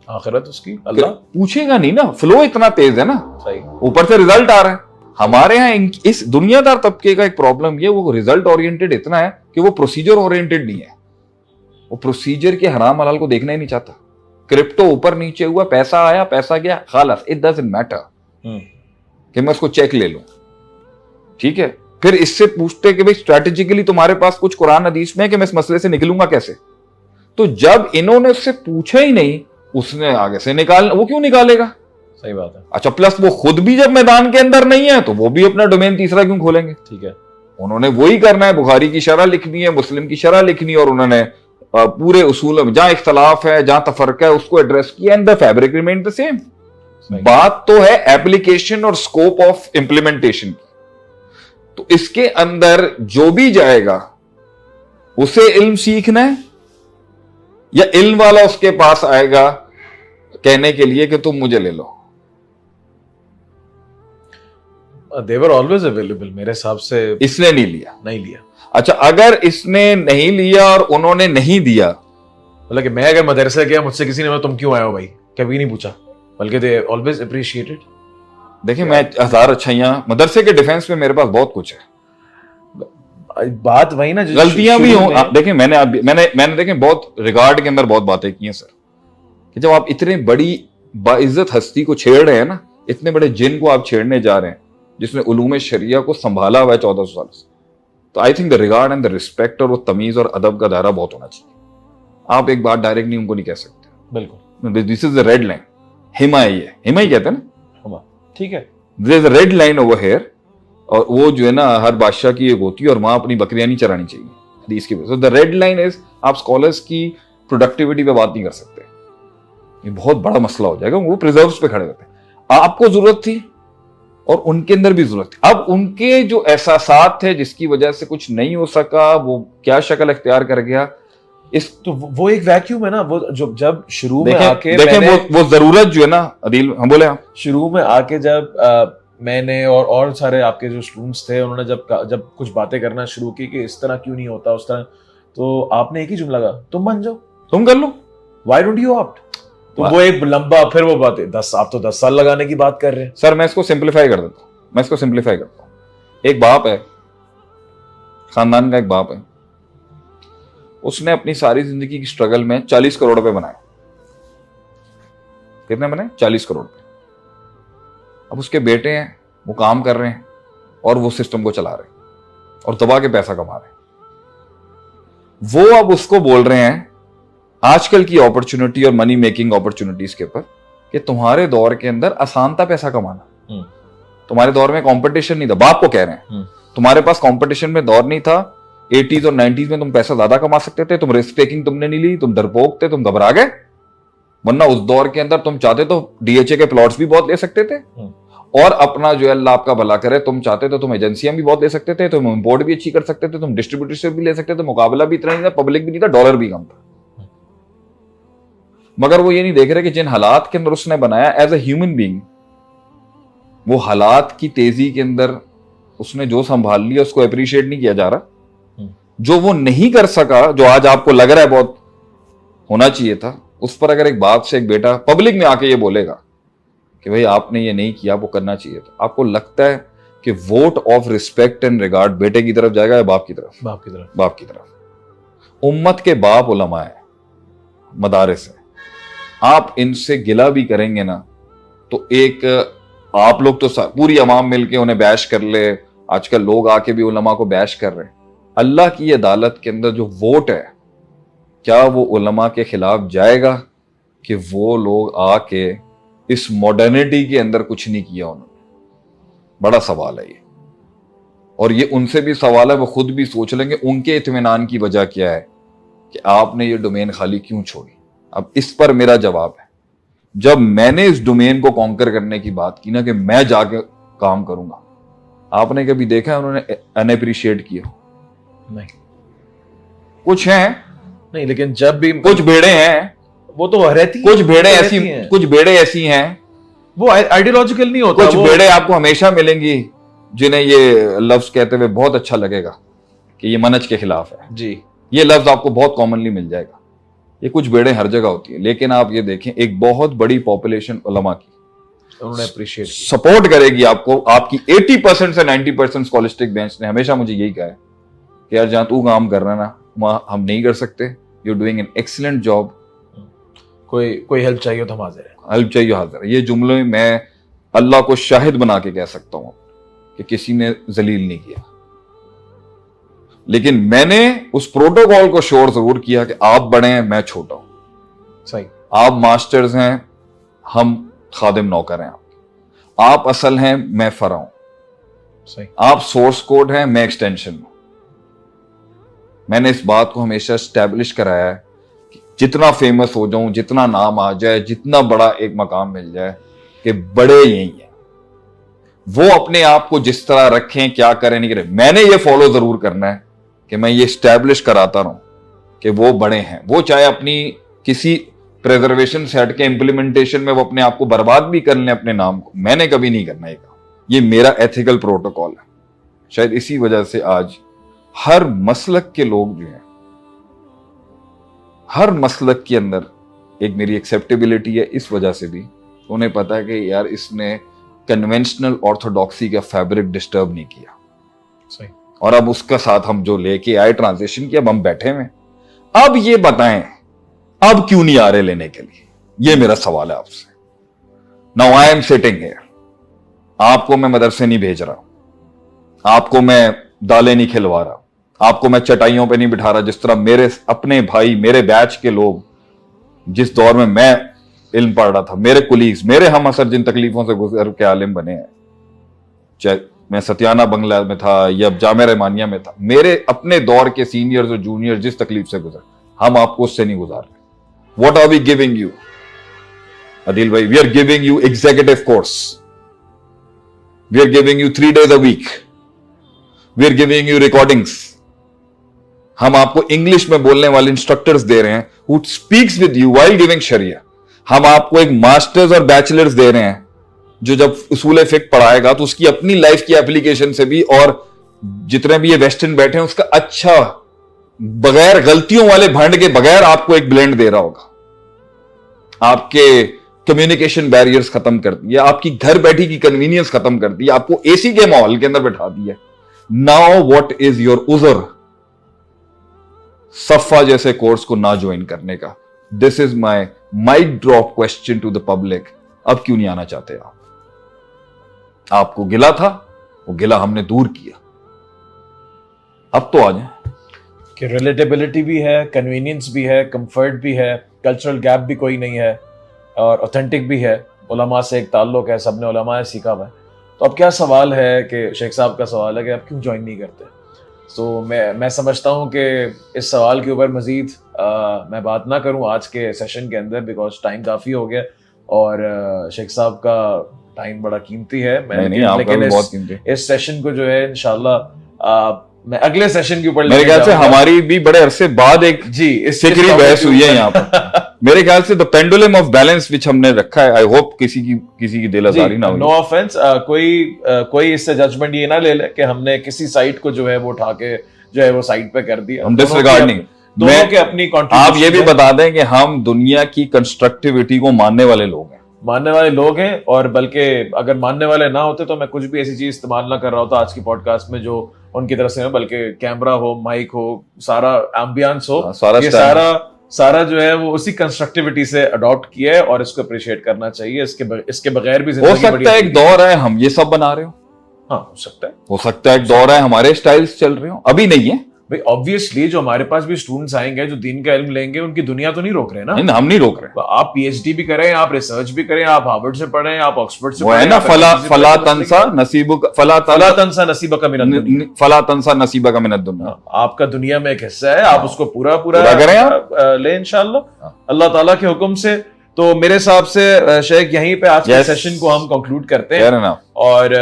आखिरत उसकी अल्लाह पूछेगा नहीं ना, फ्लो इतना तेज है ना, सही, ऊपर से रिजल्ट आ रहा है। हमारे यहाँ इस दुनियादार तबके का एक प्रॉब्लम ये, वो रिजल्ट ओरिएंटेड इतना है कि वो प्रोसीजर ओरिएंटेड नहीं है। वो प्रोसीजर के हराम हलाल को देखना ही नहीं चाहता। क्रिप्टो ऊपर नीचे हुआ, पैसा आया पैसा गया, खालस, इट डजंट मैटर कि मैं उसको चेक ले लूं, ठीक है। फिर इससे पूछते कि भाई स्ट्रैटेजिकली तुम्हारे पास कुछ कुरान हदीस में है कि मैं इस मसले से निकलूंगा कैसे? तो जब इन्होंने उससे पूछा ही नहीं, उसने आगे से निकाल, वो क्यों निकालेगा? सही बात है। अच्छा, प्लस वो खुद भी जब मैदान के अंदर नहीं है तो वो भी अपना डोमेन तीसरा क्यों खोलेंगे? ठीक है, उन्होंने वही करना है, बुखारी की शरह लिखनी है, मुस्लिम की शरह लिखनी है, और उन्होंने पूरे उसूल में जहां इख्तलाफ है, जहां तफरका है, उसको एड्रेस किया, and the fabric remain the same. बात तो है एप्लीकेशन और स्कोप ऑफ इंप्लीमेंटेशन की। तो इसके अंदर जो भी जाएगा उसे इल्म सीखना है, या इल्म वाला उसके पास आएगा कहने के लिए कि तुम मुझे ले लो? they were always available मेरे हिसाब से। इसने नहीं लिया, नहीं लिया। अच्छा, अगर इसने नहीं लिया और उन्होंने नहीं दिया, मतलब कि मैं अगर मदरसे गया, मुझसे किसी ने बोला तुम क्यों आए हो भाई, कभी नहीं पूछा, बल्कि दे ऑलवेज अप्रिशिएटेड। देखिए मैं 1000 अच्छाइयां, मदरसे के डिफेंस में मेरे पास बहुत कुछ है। बात वही ना, गलतियां भी हों। देखिए मैंने देखें बहुत रिगार्ड के अंदर बहुत बातें की हैं सर, कि जब आप इतने बड़ी बाइज्जत हस्ती को छेड़ रहे हैं ना, इतने बड़े जिन को आप छेड़ने जा रहे हैं जिसने उलूम शरिया को संभाला हुआ है 1400 साल से, तो I think the regard and the respect और वो तमीज और अदब का दायरा बहुत होना चाहिए। आप एक बात डायरेक्ट नहीं उनको नहीं कह सकते। बिल्कुल, this is the red line. हिमा है, हिमा ही कहते हैं ना, ठीक है, there is a red line over here. और वो जो है ना हर बादशाह की एक होती है, और वहां अपनी बकरियां नहीं चरानी चाहिए हदीस की वजह से। द रेड लाइन इज, आप स्कॉलर्स की प्रोडक्टिविटी पे बात नहीं कर सकते, ये बहुत बड़ा मसला हो जाएगा। वो प्रिजर्व्स पे खड़े होते हैं। आपको जरूरत थी और उनके अंदर भी जरूरत थी। अब उनके जो एहसासात थे जिसकी वजह से कुछ नहीं हो सका, वो क्या शक्ल इख्तियार कर गया, इस तो वो एक वैक्यूम है ना। वो जो जब शुरू में आके देखें वो जरूरत जो है ना अदील, हम बोले आप शुरू में आके जब मैंने और सारे आपके जो स्टूडेंट्स थे, उन्होंने जब कुछ बातें करना शुरू की कि इस तरह क्यों नहीं होता, उस तरह, तो आपने एक ही जुमला कहा, तुम बन जाओ, तुम कर लो, व्हाई डोंट यू ऑप्ट। तो वो एक लंबा, फिर वो बातें आप तो 10 साल लगाने की बात कर रहे हैं। सर मैं इसको सिंप्लीफाई कर देता हूं, एक बाप है, खानदान का एक बाप है, उसने अपनी सारी जिंदगी की स्ट्रगल में 40 करोड़ रुपए बनाए। कितने बने? 40 करोड़ रुपए। अब उसके बेटे हैं, वो काम कर रहे हैं और वो सिस्टम को चला रहे हैं और दबा के पैसा कमा रहे हैं। वो अब उसको बोल रहे हैं आजकल की अपॉर्चुनिटी और मनी मेकिंग अपॉर्चुनिटीज के ऊपर कि तुम्हारे दौर के अंदर आसान था पैसा कमाना, तुम्हारे दौर में कंपटीशन नहीं था। बाप को कह रहे हैं तुम्हारे पास कंपटीशन में दौर नहीं था। 80s और 90s में तुम पैसा ज्यादा कमा सकते थे, तुम रिस्क टेकिंग तुमने नहीं ली, तुम डरपोक थे, तुम घबरा गए। वरना उस दौर के अंदर तुम चाहते तो डीएचए के प्लॉट्स भी बहुत ले सकते थे, और अपना जो है अल्लाह आपका भला करे, तुम चाहते तो तुम एजेंसियां भी बहुत ले सकते थे, तुम इंपोर्ट भी अच्छी कर सकते थे, तुम डिस्ट्रीब्यूटर से भी ले सकते थे, मुकाबला भी इतना नहीं था, पब्लिक भी नहीं था, डॉलर भी कम था। मगर वो ये नहीं देख रहे कि जिन हालात के अंदर उसने बनाया एज ए ह्यूमन बीइंग, वो हालात की तेजी के अंदर उसने जो संभाल लिया उसको अप्रिशिएट नहीं किया जा रहा। जो वो नहीं कर सका, जो आज आपको लग रहा है बहुत होना चाहिए था, उस पर अगर एक बाप से एक बेटा पब्लिक में आके ये बोलेगा कि भाई आपने ये नहीं किया, वो करना चाहिए था, आपको लगता है कि vote of respect and regard बेटे की तरफ जाएगा या बाप की तरफ? बाप की तरफ। उम्मत के बाप उलमा है, मदारिस है, आप इनसे गिला भी करेंगे ना तो एक आप लोग तो पूरी अवाम मिलके उन्हें बैश कर ले। आजकल लोग आके भी उलमा को बैश कर रहे हैं। अल्लाह की अदालत के अंदर जो वोट है, क्या वो उलमा के खिलाफ जाएगा कि वो लोग आके इस मॉडर्निटी के अंदर कुछ नहीं किया उन्होंने? बड़ा सवाल है ये, और ये उनसे भी सवाल है, वो खुद भी सोच लेंगे उनके इत्मीनान की वजह क्या है कि आपने ये डोमेन खाली क्यों छोड़ी। अब इस पर मेरा जवाब है, जब मैंने इस डोमेन को कॉन्कर करने की बात की ना कि मैं जाके काम करूंगा, आपने कभी देखा है उन्होंने अनएप्रिशिएट किया? नहीं। कुछ हैं नहीं, लेकिन जब भी कुछ भेड़े हैं, वो तो रहती कुछ भेड़े तो ऐसी रहती हैं। कुछ भेड़े ऐसी हैं, वो आइडियोलॉजिकल नहीं होता। कुछ वो भेड़े आपको हमेशा मिलेंगी जिन्हें ये लफ्ज कहते हुए बहुत अच्छा लगेगा कि ये मनज के खिलाफ है। जी, ये लफ्ज आपको बहुत कॉमनली मिल जाएगा। ये कुछ भेड़े हर जगह होती है, लेकिन आप ये देखें एक बहुत बड़ी पॉपुलेशन उलमा की उन्होंने अप्रिशिएट किया। सपोर्ट करेगी आपको। आपकी 80% से 90% स्कॉलिस्टिक बेंच ने हमेशा मुझे यही कहा है कि यार जहां तू काम कर रहा है ना, वहां हम नहीं कर सकते, you are doing an excellent job, कोई हेल्प चाहिए तो हम हाजिर हैं। हेल्प चाहिए हाजिर है। ये जुमले मैं अल्लाह को शाहिद बना के कह सकता हूं कि किसी ने जलील नहीं किया, लेकिन मैंने उस प्रोटोकॉल को श्योर जरूर किया कि आप बड़े हैं, मैं छोटा हूं। सही। आप मास्टर्स हैं, हम खादिम नौकर हैं आपके। आप असल हैं, मैं फरा हूं। सही। आप सोर्स कोड हैं, मैं एक्सटेंशन हूं। मैंने इस बात को हमेशा स्टैब्लिश कराया है कि जितना फेमस हो जाऊं, जितना नाम आ जाए, जितना बड़ा एक मकाम मिल जाए, कि बड़े यही हैं। वो अपने आप को जिस तरह रखें, क्या करें नहीं करें, मैंने ये फॉलो जरूर करना है कि मैं ये स्टैब्लिश कराता रहूं कि वो बड़े हैं। वो चाहे अपनी किसी प्रिजर्वेशन से हट के इंप्लीमेंटेशन में वो अपने आप को बर्बाद भी कर लें अपने नाम को, मैंने कभी नहीं करना ये काम। ये मेरा एथिकल प्रोटोकॉल है। शायद इसी वजह से आज हर मसलक के लोग जो हैं, हर मसलक के अंदर एक मेरी एक्सेप्टेबिलिटी है, इस वजह से भी उन्हें पता है कि यार इसने कन्वेंशनल ऑर्थोडॉक्सी का फैब्रिक डिस्टर्ब नहीं किया। सही। और अब उसका साथ हम जो लेके आए ट्रांजिशन की, अब हम बैठे हुए। अब ये बताएं, अब क्यों नहीं आ रहे लेने के लिए? ये मेरा सवाल है आपसे। Now I am sitting here, आपको मैं मदरसे नहीं भेज रहा, आपको मैं दालें नहीं खिलवा रहा, आपको मैं चटाइयों पे नहीं बिठा रहा, जिस तरह मेरे अपने भाई, मेरे बैच के लोग, जिस दौर में मैं इल्म पढ़ रहा था, मेरे कुलीग्स, मेरे हम असर जिन तकलीफों से गुजर के आलिम बने हैं, चाहे मैं सतियाना बंगला में था या जामिया रहमानिया में था, मेरे अपने दौर के सीनियर्स और जूनियर जिस तकलीफ से गुजर, हम आपको उससे नहीं गुजार रहे। What are we giving you Adil भाई? We are giving you executive course, we are giving you 3 days a week, we are giving you recordings. हम आपको इंग्लिश में बोलने वाले इंस्ट्रक्टर्स दे रहे हैं who speaks with you while giving शरिया। हम आपको एक मास्टर्स और बैचलर्स दे रहे हैं जो जब उसूल फिक्र पढ़ाएगा तो उसकी अपनी लाइफ की एप्लीकेशन से भी, और जितने भी ये वेस्टर्न बैठे हैं उसका अच्छा, बगैर गलतियों वाले भंड के बगैर आपको एक ब्लेंड दे रहा होगा। आपके कम्युनिकेशन बैरियर्स खत्म कर दिया, आपकी घर बैठी की कन्वीनियंस खत्म कर दी, आपको एसी के माहौल के अंदर बैठा दिया। नाउ व्हाट इज योर उज़र सफा जैसे कोर्स को ना ज्वाइन करने का? This is my mic drop question to the public. अब क्यों नहीं आना चाहते आप? आपको गिला था, वो गिला हमने दूर किया, अब तो आ जाए। कि रिलेटेबिलिटी भी है, कन्वीनियंस भी है, कंफर्ट भी है, कल्चरल गैप भी कोई नहीं है, और ऑथेंटिक भी है। उलमा से एक ताल्लुक है, सबने उलमा से सीखा हुआ है। तो अब क्या सवाल है कि शेख साहब का सवाल है कि आप क्यों ज्वाइन नहीं करते? तो मैं समझता हूँ कि इस सवाल के ऊपर मजीद मैं बात ना करूँ आज के सेशन के अंदर, बिकॉज टाइम काफ़ी हो गया और शेख साहब का टाइम बड़ा कीमती है। लेकिन इस सेशन को जो है इंशाल्लाह मैं अगले सेशन के ऊपर, मेरे ख्याल से हमारी भी बड़े अरसे बाद एक जी इस फिक्री बहस हुई है यहाँ पर। मेरे ख्याल से the pendulum of balance which हमने रखा है, आई होप किसी की दिल आजारी ना हो। नो ऑफेंस, कोई इससे जजमेंट ये ना ले ले कि हमने किसी साइट को जो है वो उठा के जो है वो साइट पे कर दिया। हम डिसरिगार्डिंग दोनों के अपनी आप ये भी बता दें कि हम दुनिया की कंस्ट्रक्टिविटी को मानने वाले लोग हैं, और बल्कि अगर मानने वाले ना होते तो मैं कुछ भी ऐसी चीज इस्तेमाल ना कर रहा होता आज की पॉडकास्ट में जो उनकी तरफ से है, बल्कि कैमरा हो, माइक हो, सारा एम्बियंस हो, ये सारा जो है वो उसी कंस्ट्रक्टिविटी से अडॉप्ट किया है और इसको अप्रिशिएट करना चाहिए। इसके बगैर भी हो सकता है एक दौर है हम ये सब बना रहे हो, हाँ हो सकता है एक दौर है हमारे स्टाइल्स चल रहे हो, अभी नहीं है भाई। ऑब्वियसली जो हमारे पास भी स्टूडेंट्स आएंगे जो दीन का इल्म लेंगे, उनकी दुनिया तो नहीं रोक रहे ना। नहीं, हम नहीं रोक रहे। आप पीएचडी भी करें, आप रिसर्च भी करें, आप हार्वर्ड से पढ़ें, आप ऑक्सफोर्ड से पढ़ें, वो है ना फला तंसा नसीबा का मिनत दुनिया। आपका दुनिया में एक हिस्सा है, आप उसको पूरा करें, आप ले इंशाल्लाह अल्लाह ताला के हुक्म से। तो मेरे हिसाब से शेख यहीं पे आज के सेशन को हम कंक्लूड करते हैं, और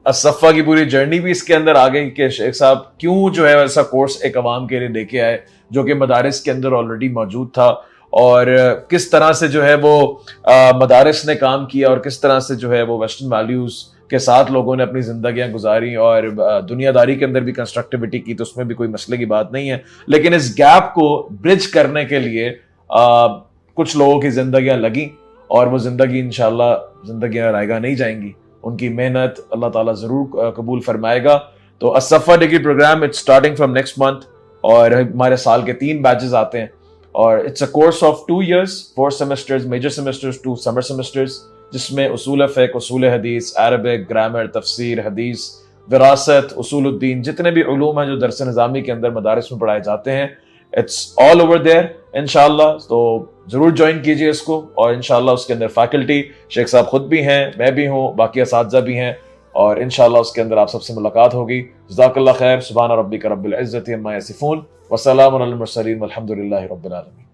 असफ़ा की पूरी जर्नी भी इसके अंदर आ गई कि शेख साहब क्यों जो है ऐसा कोर्स एक अवाम के लिए लेके आए, जो कि मदारिस के अंदर ऑलरेडी मौजूद था, और किस तरह से जो है वो मदारिस ने काम किया और किस तरह से जो है वो वेस्टर्न वैल्यूज के साथ लोगों ने अपनी जिंदगियां गुजारी और दुनियादारी के अंदर भी कंस्ट्रक्टिविटी की, तो उसमें भी कोई मसले की बात नहीं है। लेकिन इस गैप को ब्रिज करने के लिए कुछ लोगों की जिंदगियां लगी, और वो जिंदगी इंशाल्लाह जिंदगियां रायगा नहीं जाएंगी, उनकी मेहनत अल्लाह ताला जरूर कबूल फरमाएगा। तो असफ़ा degree program it's starting from next month, और हमारे साल के 3 बैचेस आते हैं, और it's a course of 2 years, 4 semesters, major semesters, 2 summer semesters, जिसमें उसूल फ़िक़्ह, उसूल हदीस, अरबिक, ग्रामर, तफसीर, हदीस, विरासत, उसूलुद्दीन, जितने भी उलूम हैं जो दरस निज़ामी के अंदर मदारिस में पढ़ाए जाते हैं, इट्स ऑल ओवर देयर इंशाल्लाह। तो जरूर ज्वाइन कीजिए इसको, और इंशाल्लाह उसके अंदर फैकल्टी शेख साहब खुद भी हैं, मैं भी हूँ, बाकी असातिज़ा भी हैं, और इंशाल्लाह उसके अंदर आप सबसे मुलाकात होगी। जज़ाकल्लाह खैर। सुब्हान रब्बिक रब्बिल इज़्ज़ति अम्मा यसिफून, व सलामुन अलल मुरसलीन, वल्हम्दुलिल्लाहि रब्बिल आलमीन।